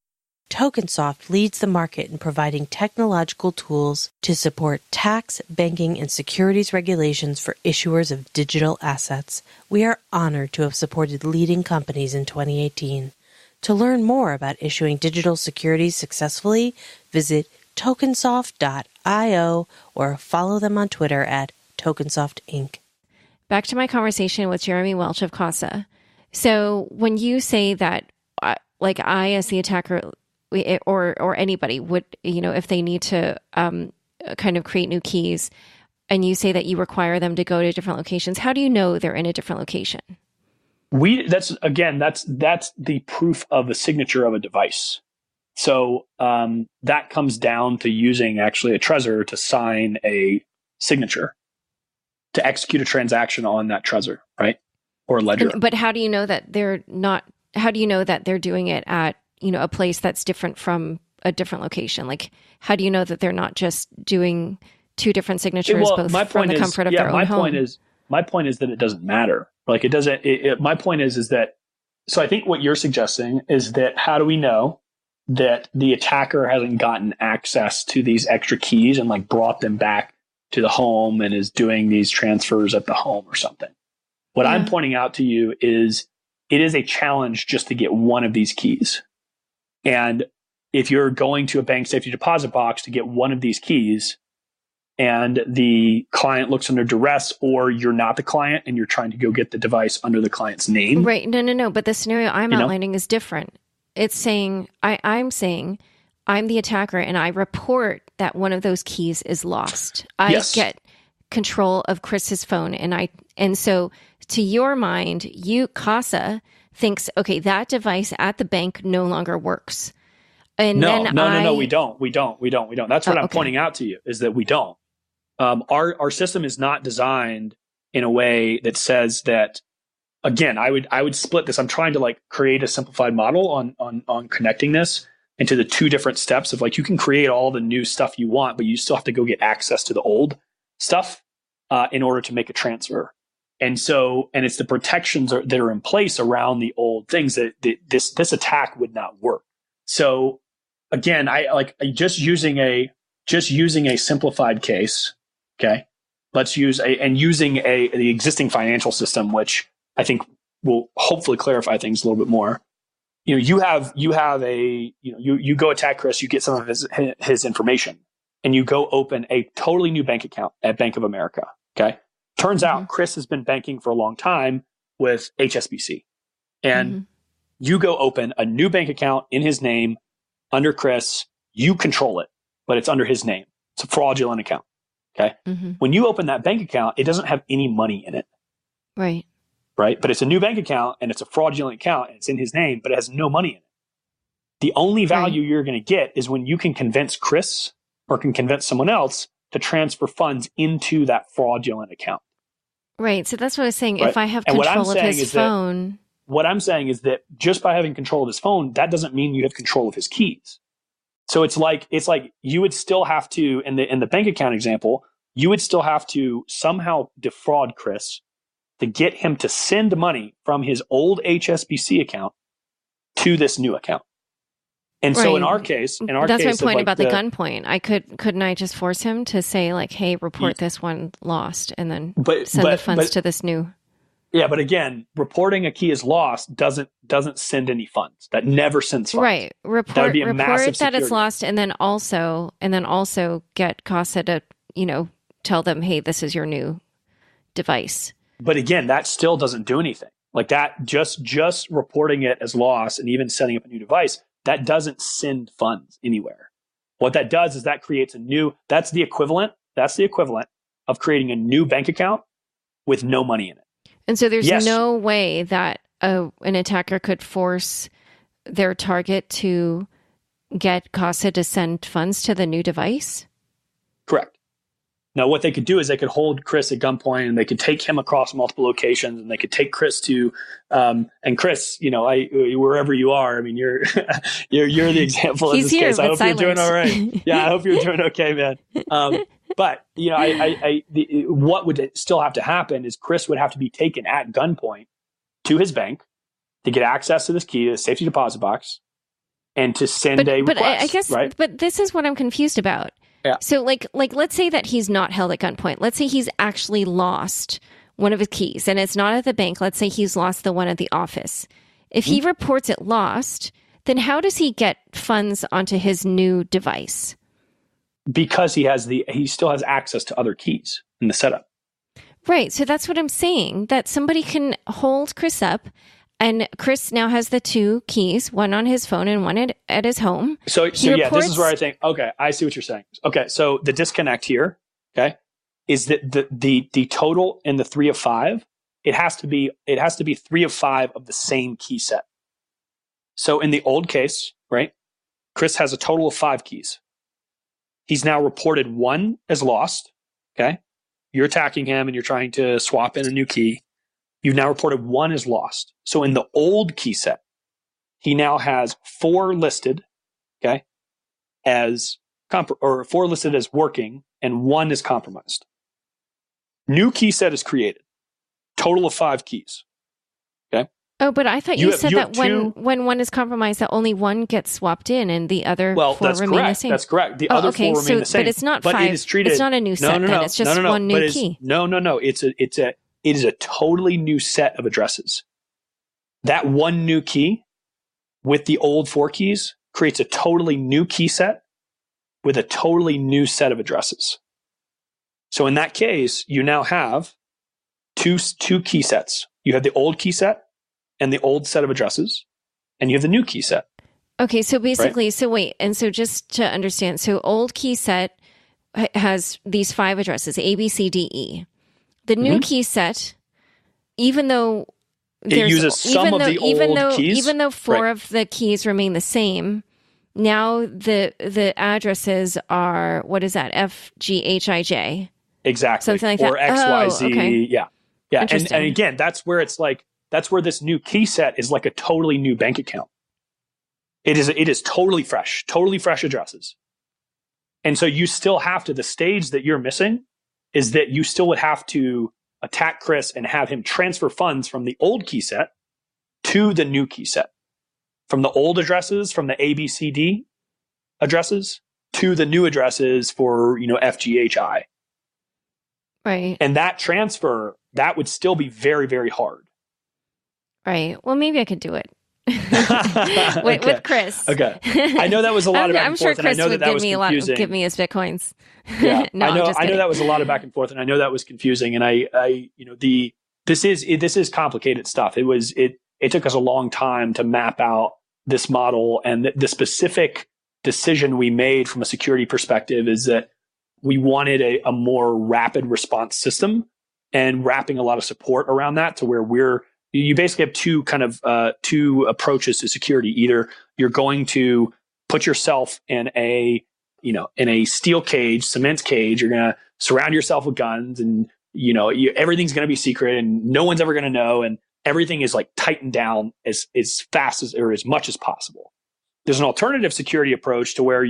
Tokensoft leads the market in providing technological tools to support tax, banking, and securities regulations for issuers of digital assets. We are honored to have supported leading companies in 2018. To learn more about issuing digital securities successfully, visit tokensoft.io or follow them on Twitter at Tokensoft Inc. Back to my conversation with Jeremy Welch of Casa. So when you say that, I as the attacker or anybody would, if they need to kind of create new keys, and you say that you require them to go to different locations, how do you know they're in a different location? That's the proof of a signature of a device. So that comes down to using actually a Trezor to sign a signature to execute a transaction on that Trezor, right? Or a ledger. But how do you know that they're not? How do you know that they're doing it at a place that's different from a different location? Like, how do you know that they're not just doing two different signatures, both from the comfort of their own home? My point is that it doesn't matter. Like, it doesn't. My point is that. So I think what you're suggesting is that how do we know that the attacker hasn't gotten access to these extra keys and like brought them back to the home and is doing these transfers at the home or something? What I'm pointing out to you is it is a challenge just to get one of these keys. And if you're going to a bank safety deposit box to get one of these keys and the client looks under duress, or you're not the client and you're trying to go get the device under the client's name. Right. No. But the scenario I'm outlining is different. It's saying, I'm saying I'm the attacker and I report that one of those keys is lost. I get control of Chris's phone and so to your mind, Casa thinks, okay, that device at the bank no longer works. And no, we don't. That's what I'm pointing out to you, is that we don't. Our system is not designed in a way that says that again, I would split this. I'm trying to like create a simplified model on connecting this into the two different steps of like, you can create all the new stuff you want, but you still have to go get access to the old stuff in order to make a transfer. And it's the protections that are in place around the old things that this attack would not work. So again, I like just using a simplified case. Okay. Let's use using the existing financial system, which I think will hopefully clarify things a little bit more. You go attack Chris, you get some of his information, and you go open a totally new bank account at Bank of America. Okay. Turns out Chris has been banking for a long time with HSBC, and you go open a new bank account in his name under Chris. You control it, but it's under his name. It's a fraudulent account. Okay. When you open that bank account, it doesn't have any money in it. Right. Right. But it's a new bank account and it's a fraudulent account and it's in his name, but it has no money in it. The only value you're going to get is when you can convince Chris or can convince someone else to transfer funds into that fraudulent account. Right. So that's what I was saying. Right? If I have control of his phone. What I'm saying is that just by having control of his phone, that doesn't mean you have control of his keys. So it's like you would still have to, in the bank account example, you would still have to somehow defraud Chris to get him to send money from his old HSBC account to this new account. And so in our case, that's my point about the gunpoint. Couldn't I just force him to say like, hey, report this one lost, and then send the funds to this new. Yeah, but again, reporting a key as lost doesn't send any funds. That never sends funds. Right. Report that it's lost, and then also get Casa to, tell them, hey, this is your new device. But again, that still doesn't do anything. Like that, just reporting it as lost and even setting up a new device, that doesn't send funds anywhere. What that does is that creates that's the equivalent of creating a new bank account with no money in it. And so there's no way that an attacker could force their target to get Casa to send funds to the new device? Correct. Now, what they could do is they could hold Chris at gunpoint, and they could take him across multiple locations, and they could take Chris to, and Chris, wherever you are, I mean, you're the example in this case. I hope you're doing all right. Yeah, I hope you're doing okay, man. But what would still have to happen is Chris would have to be taken at gunpoint to his bank to get access to this key, the safety deposit box, and to send a request. But I guess, right? But this is what I'm confused about. Yeah. So like let's say that he's not held at gunpoint. Let's say he's actually lost one of his keys, and it's not at the bank. Let's say he's lost the one at the office. If he reports it lost, then how does he get funds onto his new device? Because he still has access to other keys in the setup. Right. So that's what I'm saying, that somebody can hold Chris up, and Chris now has the two keys, one on his phone and one at his home. So this is where I think, okay, I see what you're saying. Okay. So the disconnect here, okay, is that the total in the 3 of 5, it has to be 3 of 5 of the same key set. So in the old case, right, Chris has a total of 5 keys. He's now reported 1 as lost. Okay. You're attacking him and you're trying to swap in a new key. You've now reported 1 as lost. So in the old key set, he now has 4 listed, okay, as 4 listed as working, and 1 is compromised. New key set is created. Total of 5 keys. Okay. Oh, but I thought you said that when 1 is compromised, that only 1 gets swapped in and the other 4 remain the same. That's correct. The other 4 remain the same. But it's not 5. It's not a new set. Then. It's just one new key. No. It is a totally new set of addresses. That one new key with the old 4 keys creates a totally new key set with a totally new set of addresses. So in that case, you now have two key sets. You have the old key set and the old set of addresses, and you have the new key set. Okay, so basically, right? So wait, and so just to understand, so old key set has these 5 addresses, A, B, C, D, E. The new key set, even though it uses some of the old keys, even though 4 of the keys remain the same, now the addresses are, what is that? F, G, H, I, J. Exactly. Something like or that. X, Y, Z. Okay. Yeah. And again, that's where it's like, that's where this new key set is like a totally new bank account. It is totally fresh addresses. And so you still have to, the stage that you're missing is that you still would have to attack Chris and have him transfer funds from the old key set to the new key set. From the old addresses, from the ABCD addresses to the new addresses for, FGHI. Right. And that transfer, that would still be very, very hard. Right. Well, maybe I could do it. with Chris. Okay. I know that was a lot of back and forth, I'm sure Chris and I know would that was confusing. give me his Bitcoins. Yeah. No, I know that was a lot of back and forth, and I know that was confusing. And this is complicated stuff. It took us a long time to map out this model, and the specific decision we made from a security perspective is that we wanted a more rapid response system, and wrapping a lot of support around that to where you basically have two approaches to security. Either you're going to put yourself in a steel cage, cement cage. You're going to surround yourself with guns, and everything's going to be secret, and no one's ever going to know, and everything is like tightened down as fast as or as much as possible. There's an alternative security approach to where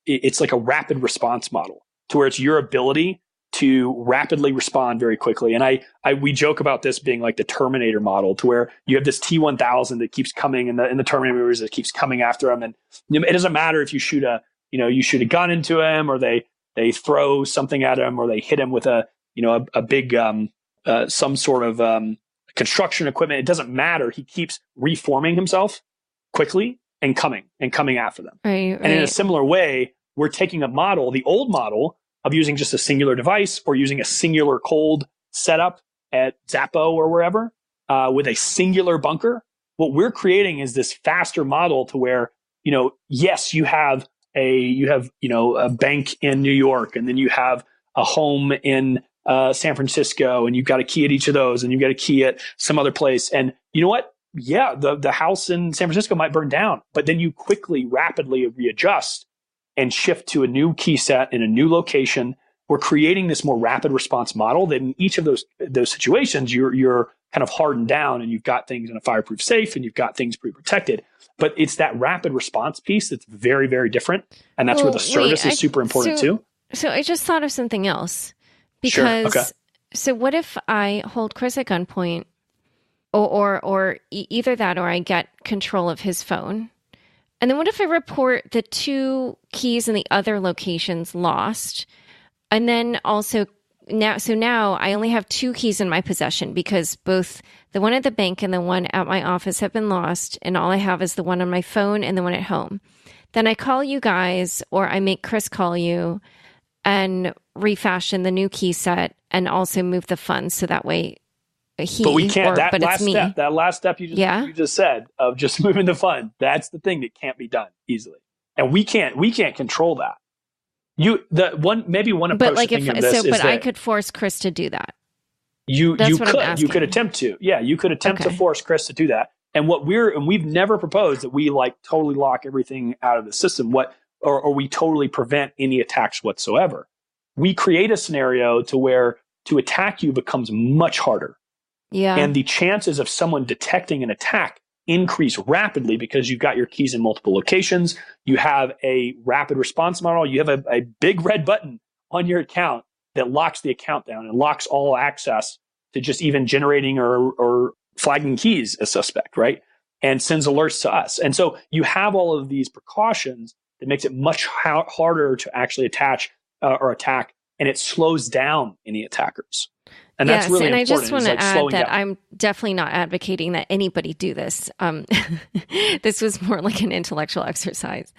it's like a rapid response model, to where it's your ability to rapidly respond very quickly. And we joke about this being like the Terminator model, to where you have this T-1000 that keeps coming in the Terminator movies, that keeps coming after him. And it doesn't matter if you shoot a gun into him, or they throw something at him, or they hit him with a big, some sort of, construction equipment. It doesn't matter. He keeps reforming himself quickly and coming after them. Right. And in a similar way, we're taking a model, the old model, of using just a singular device or using a singular cold setup at Zappo or wherever, with a singular bunker. What we're creating is this faster model to where, yes, you have a bank in New York, and then you have a home in San Francisco, and you've got a key at each of those, and you've got a key at some other place. And you know what? Yeah, the house in San Francisco might burn down, but then you rapidly readjust and shift to a new key set in a new location. We're creating this more rapid response model that in each of those situations, you're kind of hardened down, and you've got things in a fireproof safe, and you've got things pre-protected. But it's that rapid response piece that's very, very different. And that's where the service is super important too. So I just thought of something else. Because, sure. Okay. So what if I hold Chris at gunpoint, or either that, or I get control of his phone? And then what if I report the 2 keys in the other locations lost? And then also now I only have 2 keys in my possession, because both the one at the bank and the one at my office have been lost. And all I have is the one on my phone and the one at home. Then I call you guys, or I make Chris call you and refashion the new key set, and also move the funds so that way but we can't. That last step you just said of just moving the fund, that's the thing that can't be done easily, and we can't control that. Maybe one approach. But like I could force Chris to do that. You could attempt to. Yeah, you could attempt to force Chris to do that. And we've never proposed that we like totally lock everything out of the system. Or we totally prevent any attacks whatsoever. We create a scenario to where to attack you becomes much harder. Yeah. And the chances of someone detecting an attack increase rapidly, because you've got your keys in multiple locations. You have a rapid response model. You have a big red button on your account that locks the account down and locks all access to just even generating or flagging keys as suspect, right? And sends alerts to us. And so you have all of these precautions that makes it much harder to actually attach or attack, and it slows down any attackers. And that's really important. And I just want to add that down. I'm definitely not advocating that anybody do this. This was more like an intellectual exercise.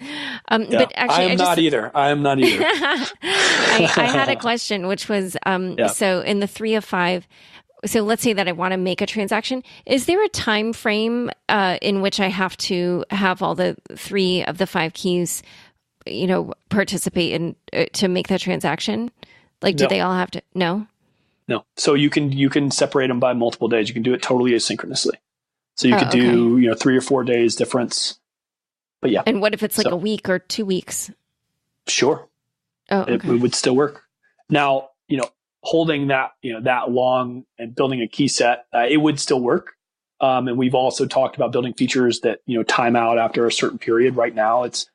But actually, I am not either. I had a question, which was, so in the 3 of 5, so let's say that I want to make a transaction. Is there a time frame in which I have to have all the 3 of the 5 keys, participate in to make that transaction? Like, do they all have to? No. No. So you can separate them by multiple days. You can do it totally asynchronously. So you could do 3 or 4 days difference. But yeah. And what if it's like a week or 2 weeks? Sure. Oh, okay. It would still work. Now, holding that, that long and building a key set, it would still work. And we've also talked about building features that, time out after a certain period. Right now, it's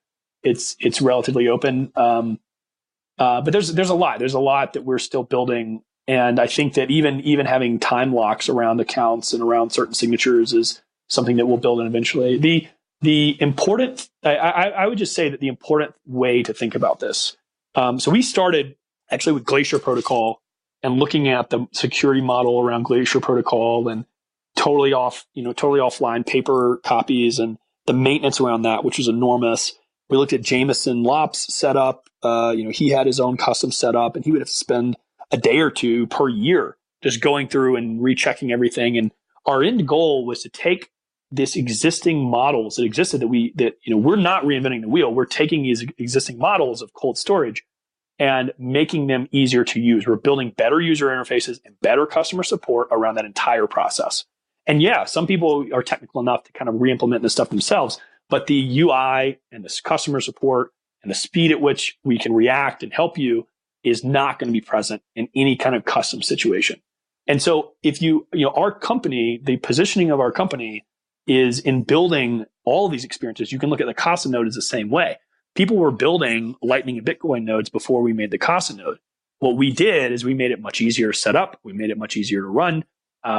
relatively open. But there's a lot that we're still building. And I think that even having time locks around accounts and around certain signatures is something that we'll build in eventually. The important, I would just say that the important way to think about this. So we started actually with Glacier Protocol and looking at the security model around Glacier Protocol and totally offline paper copies and the maintenance around that, which was enormous. We looked at Jameson Lopp's setup. He had his own custom setup, and he would have to spend a day or two per year just going through and rechecking everything. And our end goal was to take this existing models that existed we're not reinventing the wheel. We're taking these existing models of cold storage and making them easier to use. We're building better user interfaces and better customer support around that entire process. And yeah, some people are technical enough to kind of re-implement this stuff themselves, but the UI and this customer support and the speed at which we can react and help you is not going to be present in any kind of custom situation. And so if our company, the positioning of our company is in building all of these experiences. You can look at the Casa node as the same way. People were building Lightning and Bitcoin nodes before we made the Casa node. What we did is we made it much easier to set up. We made it much easier to run.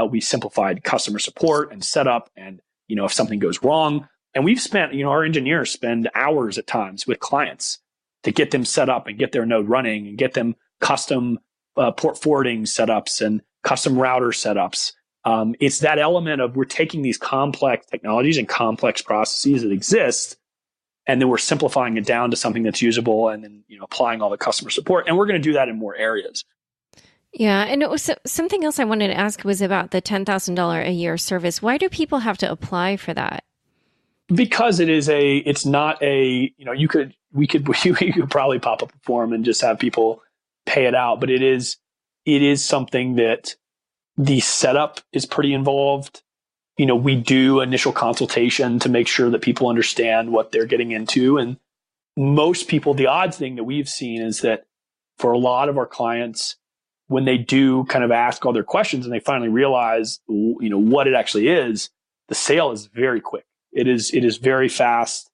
We simplified customer support and setup. And, if something goes wrong, and we've spent, our engineers spend hours at times with clients to get them set up and get their node running and get them custom port forwarding setups and custom router setups. It's that element of we're taking these complex technologies and complex processes that exist, and then we're simplifying it down to something that's usable, and then applying all the customer support. And we're going to do that in more areas. Yeah, and it was something else I wanted to ask was about the $10,000 a year service. Why do people have to apply for that? Because it's not we could probably pop up a form and just have people pay it out, but it is something that the setup is pretty involved. We do initial consultation to make sure that people understand what they're getting into. And most people, the odd thing that we've seen is that for a lot of our clients, when they do kind of ask all their questions and they finally realize, what it actually is, the sale is very quick. It is very fast.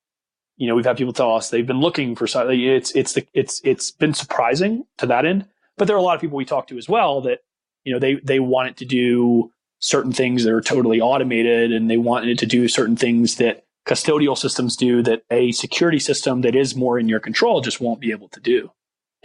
We've had people tell us they've been looking for something. It's been surprising to that end, but there are a lot of people we talk to as well that, they want it to do certain things that are totally automated, and they want it to do certain things that custodial systems do that a security system that is more in your control just won't be able to do.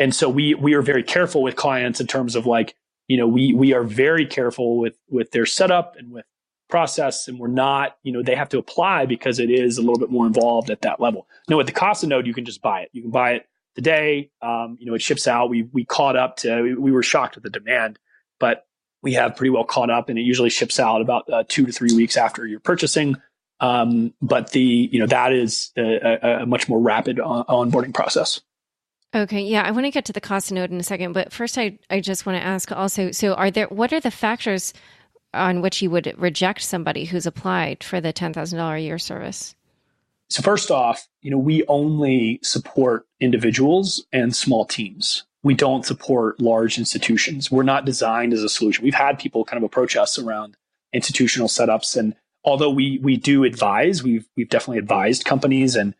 And so we are very careful with clients in terms of we are very careful with their setup and with process, and we're not, they have to apply because it is a little bit more involved at that level. No, with the Casa node, you can just buy it. You can buy it today. It ships out. We caught up we were shocked at the demand, but we have pretty well caught up, and it usually ships out about 2 to 3 weeks after you're purchasing. But that is a much more rapid onboarding process. Okay. Yeah. I want to get to the Casa node in a second, but first I just want to ask also, so what are the factors on which you would reject somebody who's applied for the $10,000 a year service? So first off, we only support individuals and small teams. We don't support large institutions. We're not designed as a solution. We've had people kind of approach us around institutional setups. And although we do advise, we've definitely advised companies, and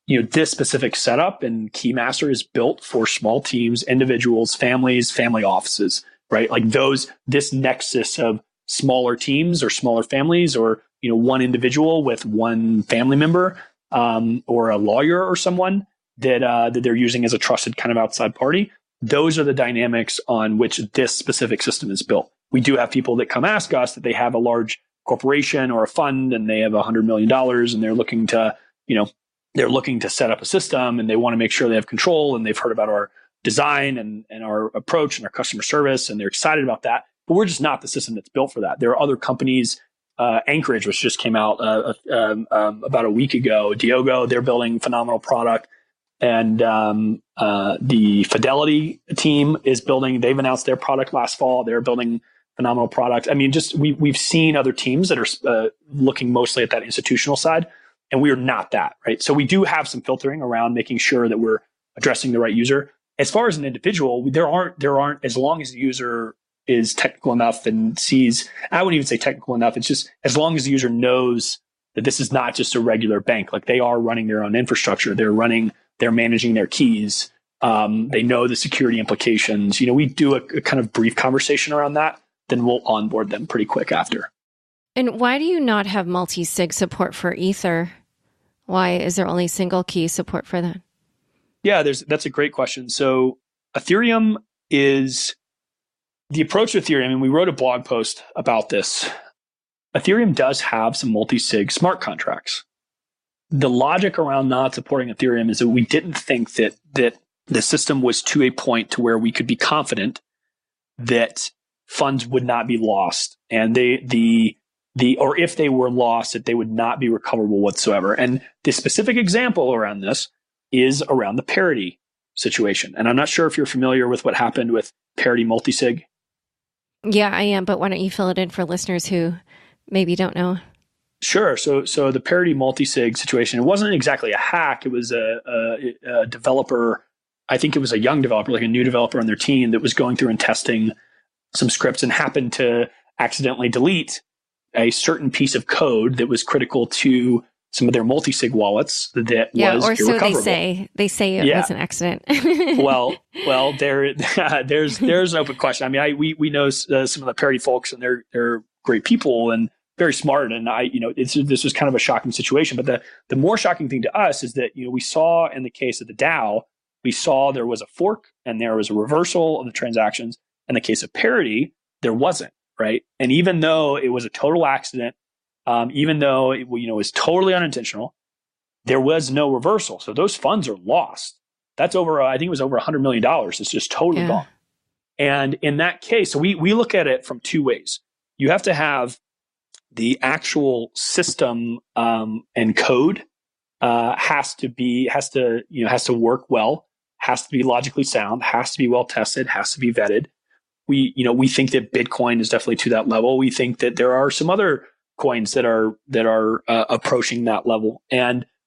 this specific setup and Keymaster is built for small teams, individuals, families, family offices, right? Like this nexus of smaller teams or smaller families, or one individual with one family member, or a lawyer or someone that they're using as a trusted kind of outside party. Those are the dynamics on which this specific system is built. We do have people that come ask us that they have a large corporation or a fund and they have $100 million and they're looking to set up a system, and they want to make sure they have control, and they've heard about our design and our approach and our customer service, and they're excited about that. But we're just not the system that's built for that. There are other companies, Anchorage, which just came out about a week ago, Diogo, they're building phenomenal product. And the Fidelity team is building, they've announced their product last fall. They're building phenomenal product. I mean, we've seen other teams that are looking mostly at that institutional side, and we are not that, right? So we do have some filtering around making sure that we're addressing the right user. as far as an individual, there aren't, as long as the user is technical enough and sees, I wouldn't even say technical enough. It's just as long as the user knows that this is not just a regular bank, like they are running their own infrastructure. They're managing their keys. They know the security implications. We do a kind of brief conversation around that. Then we'll onboard them pretty quick after. And why do you not have multi-sig support for Ether? Why is there only single key support for that? Yeah, that's a great question. So Ethereum is the approach to Ethereum, and we wrote a blog post about this. Ethereum does have some multi-sig smart contracts. The logic around not supporting Ethereum is that we didn't think that the system was to a point to where we could be confident that funds would not be lost, and or if they were lost, that they would not be recoverable whatsoever. And the specific example around this is around the parity situation. And I'm not sure if you're familiar with what happened with parity multi-sig. Yeah, I am. But why don't you fill it in for listeners who maybe don't know? Sure. So the parity multi-sig situation, it wasn't exactly a hack. It was a developer. I think it was a young developer, like a new developer on their team that was going through and testing some scripts and happened to accidentally delete a certain piece of code that was critical to some of their multi-sig wallets that was or so irrecoverable. They say it was an accident. well, there's an open question. I mean, we know some of the parity folks, and they're great people and very smart. And this was kind of a shocking situation. But the more shocking thing to us is that we saw in the case of the DAO, we saw there was a fork and there was a reversal of the transactions. In the case of parity, there wasn't, right? And even though it was a total accident, even though it was totally unintentional, there was no reversal. So those funds are lost. That's I think it was over $100 million. It's just totally gone. And in that case, so we look at it from two ways. You have to have the actual system and code has to work well, has to be logically sound, has to be well tested, has to be vetted. We think that Bitcoin is definitely to that level. We think that there are some other coins that are approaching that level,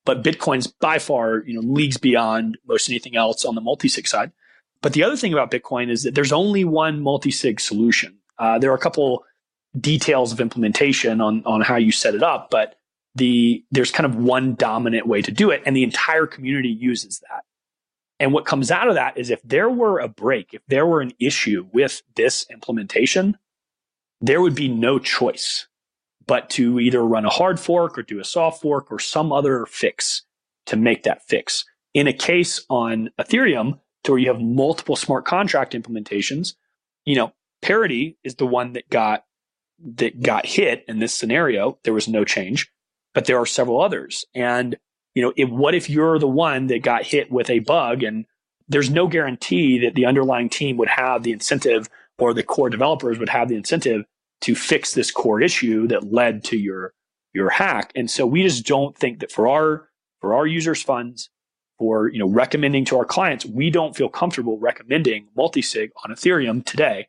but Bitcoin's by far leagues beyond most anything else on the multi-sig side. But the other thing about Bitcoin is that there's only one multi-sig solution. There are a couple details of implementation on how you set it up, but there's kind of one dominant way to do it, and the entire community uses that. And what comes out of that is if there were a break, if there were an issue with this implementation, there would be no choice but to either run a hard fork or do a soft fork or some other fix to make that fix. In a case on Ethereum, to where you have multiple smart contract implementations, parity is the one that got hit in this scenario. There was no change, but there are several others. And what if you're the one that got hit with a bug, and there's no guarantee that the underlying team would have the incentive, or the core developers would have the incentive to fix this core issue that led to your hack. And so we just don't think that for our users' funds, for recommending to our clients, we don't feel comfortable recommending multi-sig on Ethereum today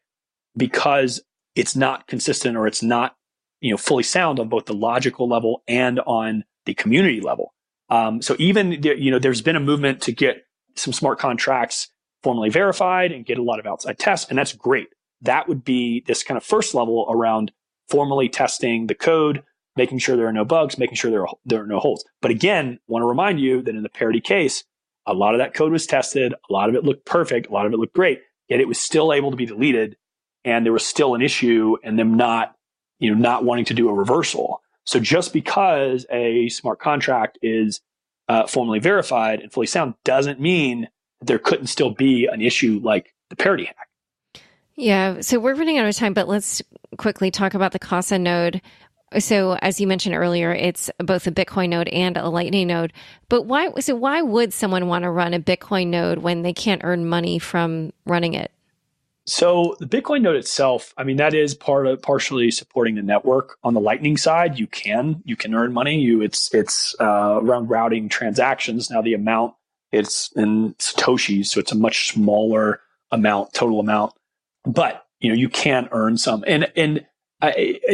because it's not consistent, or it's not fully sound on both the logical level and on the community level. So even there's been a movement to get some smart contracts formally verified and get a lot of outside tests, and that's great. That would be this kind of first level around formally testing the code, making sure there are no bugs, making sure there are no holes. But again, want to remind you that in the parity case, a lot of that code was tested, a lot of it looked perfect, a lot of it looked great, yet it was still able to be deleted, and there was still an issue and them not wanting to do a reversal. So just because a smart contract is formally verified and fully sound doesn't mean that there couldn't still be an issue like the parity hack. Yeah, so we're running out of time, but let's quickly talk about the Casa node. So as you mentioned earlier, it's both a Bitcoin node and a Lightning node. But why would someone want to run a Bitcoin node when they can't earn money from running it? So the Bitcoin node itself, I mean, that is partially supporting the network. On the Lightning side, you can earn money. It's around routing transactions. Now the amount, it's in Satoshis, so it's a much smaller total amount. But you can earn some. And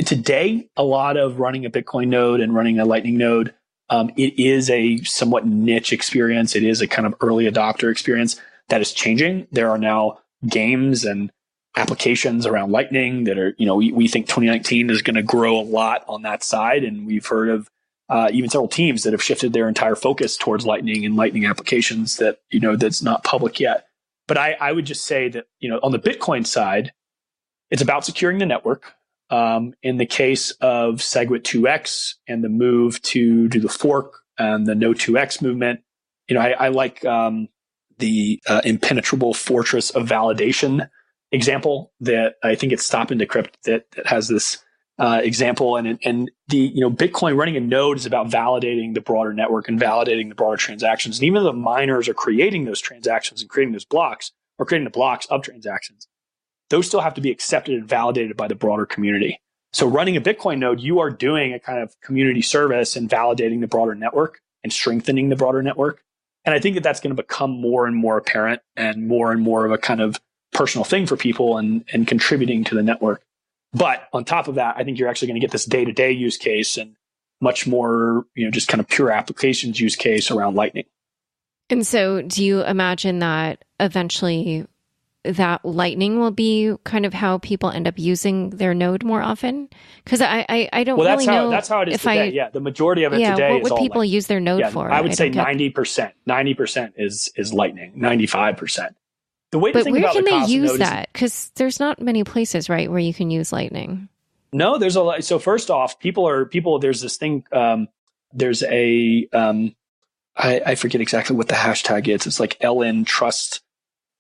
today, a lot of running a Bitcoin node and running a Lightning node, it is a somewhat niche experience. It is a kind of early adopter experience. that is changing. There are now games and applications around Lightning that are, we think 2019 is going to grow a lot on that side. And we've heard of even several teams that have shifted their entire focus towards Lightning and Lightning applications that, that's not public yet. But I would just say that, on the Bitcoin side, it's about securing the network. In the case of SegWit 2x and the move to do the fork and the No 2x movement, I like the impenetrable fortress of validation example that I think it's Stop and Decrypt that has this example. And the Bitcoin running a node is about validating the broader network and validating the broader transactions. And even though the miners are creating those transactions and creating those blocks or creating the blocks of transactions, those still have to be accepted and validated by the broader community. So running a Bitcoin node, you are doing a kind of community service and validating the broader network and strengthening the broader network. And I think that that's going to become more and more apparent and more of a kind of personal thing for people and contributing to the network. But on top of that, I think you're actually going to get this day-to-day use case and much more, just kind of pure applications use case around Lightning. And so do you imagine that eventually that Lightning will be kind of how people end up using their node more often? Because I don't really know. That's how it is today. Yeah, the majority of it today what is would all people Lightning. Use their node for? I would say 90%. 90% is Lightning. 95%. The way to think about the Casa node is... But where can they use that? Because there's not many places, right, where you can use Lightning. No, there's a lot. So first off, there's this thing, there's a, I forget exactly what the hashtag is. It's like LN Trust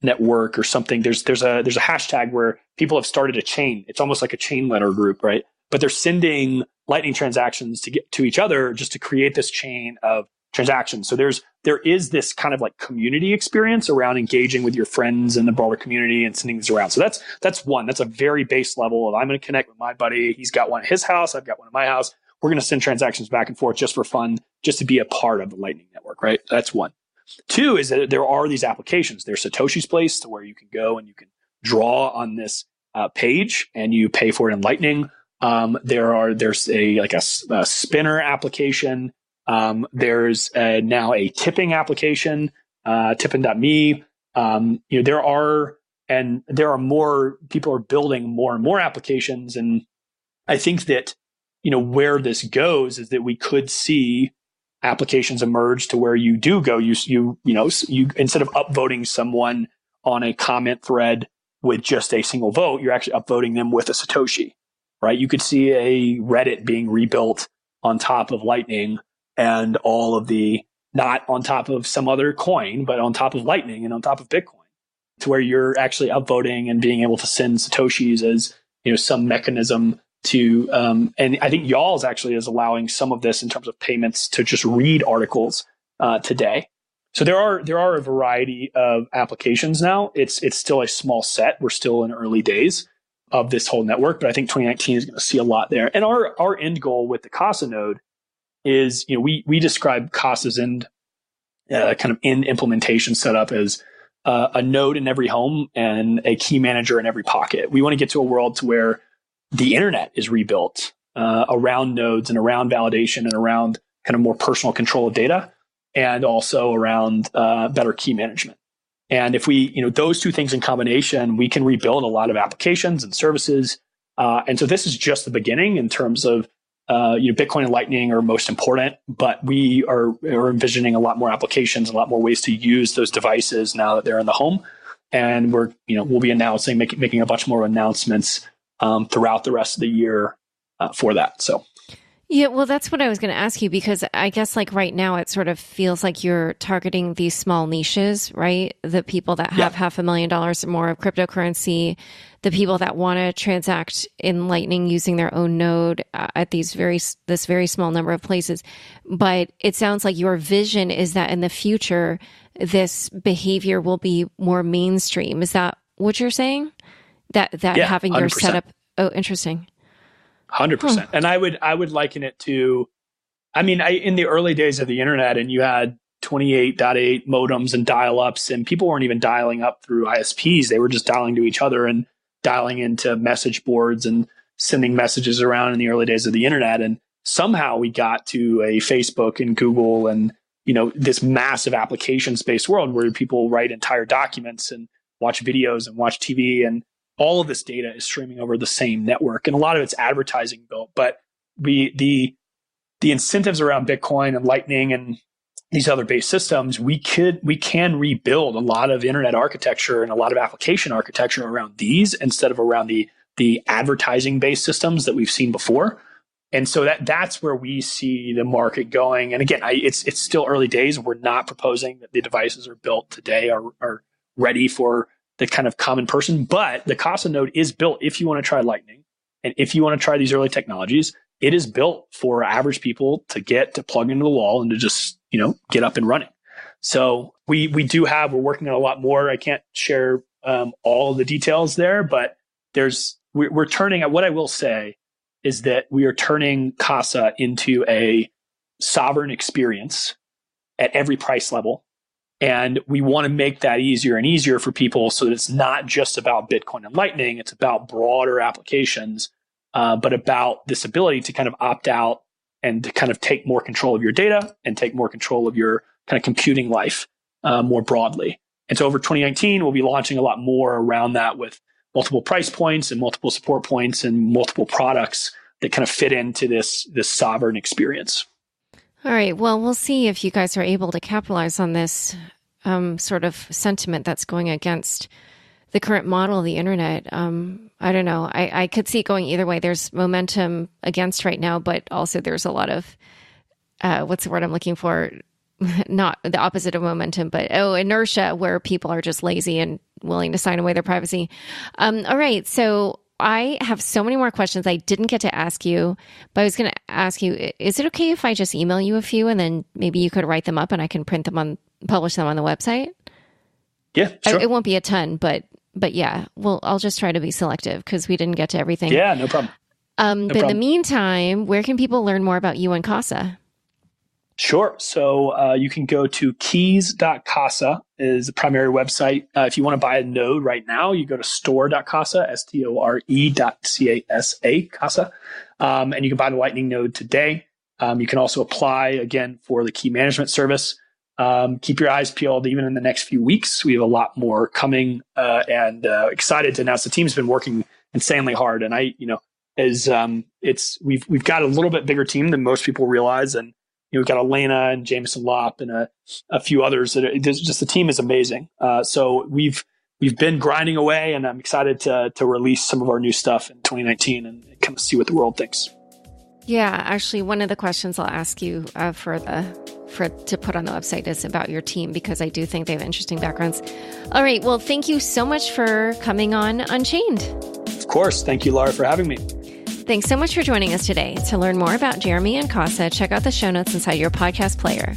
Network or something. There's a hashtag where people have started a chain. It's almost like a chain letter group, right? But they're sending Lightning transactions to get to each other just to create this chain of transactions. So there is this kind of like community experience around engaging with your friends in the broader community and sending these around. So that's one. That's a very base level of I'm going to connect with my buddy. He's got one at his house. I've got one at my house. We're going to send transactions back and forth just for fun, just to be a part of the Lightning network, right? That's one. Two is that there are these applications. There's Satoshi's Place, to where you can go and you can draw on this page and you pay for it in Lightning. There's a spinner application. There's now a tipping application, tippin.me. There are more people are building more and more applications. And I think that, where this goes is that we could see applications emerge to where you do go, you instead of upvoting someone on a comment thread with just a single vote, you're actually upvoting them with a Satoshi, right? You could see a Reddit being rebuilt on top of Lightning and all of not on top of some other coin, but on top of Lightning and on top of Bitcoin, to where you're actually upvoting and being able to send Satoshis as, some mechanism to, and I think Y'all's actually is allowing some of this in terms of payments to just read articles today. So there are a variety of applications now. It's still a small set. We're still in early days of this whole network, but I think 2019 is going to see a lot there. And our end goal with the Casa node is, we describe Casa's end implementation setup as a node in every home and a key manager in every pocket. We want to get to a world to where the internet is rebuilt around nodes and around validation and around kind of more personal control of data, and also around better key management. And if we, those two things in combination, we can rebuild a lot of applications and services. And so this is just the beginning in terms of, Bitcoin and Lightning are most important, but we are envisioning a lot more applications, a lot more ways to use those devices now that they're in the home. And we'll be announcing, making a bunch more announcements throughout the rest of the year for that. So. Yeah, well, that's what I was going to ask you, because I guess like right now it sort of feels like you're targeting these small niches, right? The people that have $500,000 or more of cryptocurrency, the people that want to transact in Lightning using their own node at this very small number of places. But it sounds like your vision is that in the future, this behavior will be more mainstream. Is that what you're saying? That having 100%. Your setup. Oh, interesting. 100%. And I would liken it to, in the early days of the internet, and you had 28.8 modems and dial-ups, and people weren't even dialing up through ISPs. They were just dialing to each other and dialing into message boards and sending messages around in the early days of the internet. And somehow we got to a Facebook and Google and, this massive applications-based world where people write entire documents and watch videos and watch TV, and all of this data is streaming over the same network. And a lot of it's advertising built, but the incentives around Bitcoin and Lightning and these other base systems, we can rebuild a lot of internet architecture and a lot of application architecture around these instead of around the advertising-based systems that we've seen before. And so that's where we see the market going. And again, it's still early days. We're not proposing that the devices are built today are ready for the kind of common person. But the Casa node is built if you want to try Lightning and if you want to try these early technologies. It is built for average people to plug into the wall and to just get up and running. So we're working on a lot more. I can't share all the details there, but we're turning. What I will say is that we are turning Casa into a sovereign experience at every price level. And we want to make that easier and easier for people so that it's not just about Bitcoin and Lightning. It's about broader applications, but about this ability to kind of opt out and to kind of take more control of your data and take more control of your kind of computing life more broadly. And so over 2019, we'll be launching a lot more around that with multiple price points and multiple support points and multiple products that kind of fit into this sovereign experience. All right. Well, we'll see if you guys are able to capitalize on this sort of sentiment that's going against the current model of the internet. I don't know. I could see it going either way. There's momentum against right now, but also there's a lot of, what's the word I'm looking for? Not the opposite of momentum, but inertia, where people are just lazy and willing to sign away their privacy. All right. So I have so many more questions I didn't get to ask you, but I was going to ask you, is it okay if I just email you a few and then maybe you could write them up and I can publish them on the website? Yeah, sure. It won't be a ton, but yeah, I'll just try to be selective because we didn't get to everything. Yeah, no problem. In the meantime, where can people learn more about you and Casa? Sure. So you can go to keys.casa is the primary website. If you want to buy a node right now, you go to store.casa, store.casa, Casa. And you can buy the Lightning node today. You can also apply, again, for the key management service. Keep your eyes peeled even in the next few weeks. We have a lot more coming and excited to announce the team's been working insanely hard. And we've got a little bit bigger team than most people realize. And we've got Elena and Jameson Lopp and a few others just the team is amazing. So we've been grinding away, and I'm excited to release some of our new stuff in 2019 and kind of see what the world thinks. Yeah, actually, one of the questions I'll ask you to put on the website is about your team, because I do think they have interesting backgrounds. All right. Well, thank you so much for coming on Unchained. Of course. Thank you, Laura, for having me. Thanks so much for joining us today. To learn more about Jeremy and Casa, check out the show notes inside your podcast player.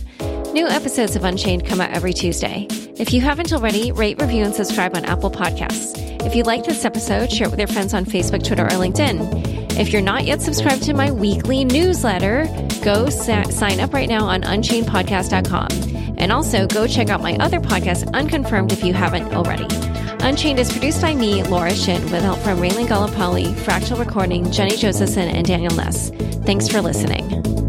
New episodes of Unchained come out every Tuesday. If you haven't already, rate, review, and subscribe on Apple Podcasts. If you like this episode, share it with your friends on Facebook, Twitter, or LinkedIn. If you're not yet subscribed to my weekly newsletter, go sign up right now on unchainedpodcast.com. And also go check out my other podcast, Unconfirmed, if you haven't already. Unchained is produced by me, Laura Shin, with help from Raylan Gallipoli, Fractal Recording, Jenny Josephson, and Daniel Ness. Thanks for listening.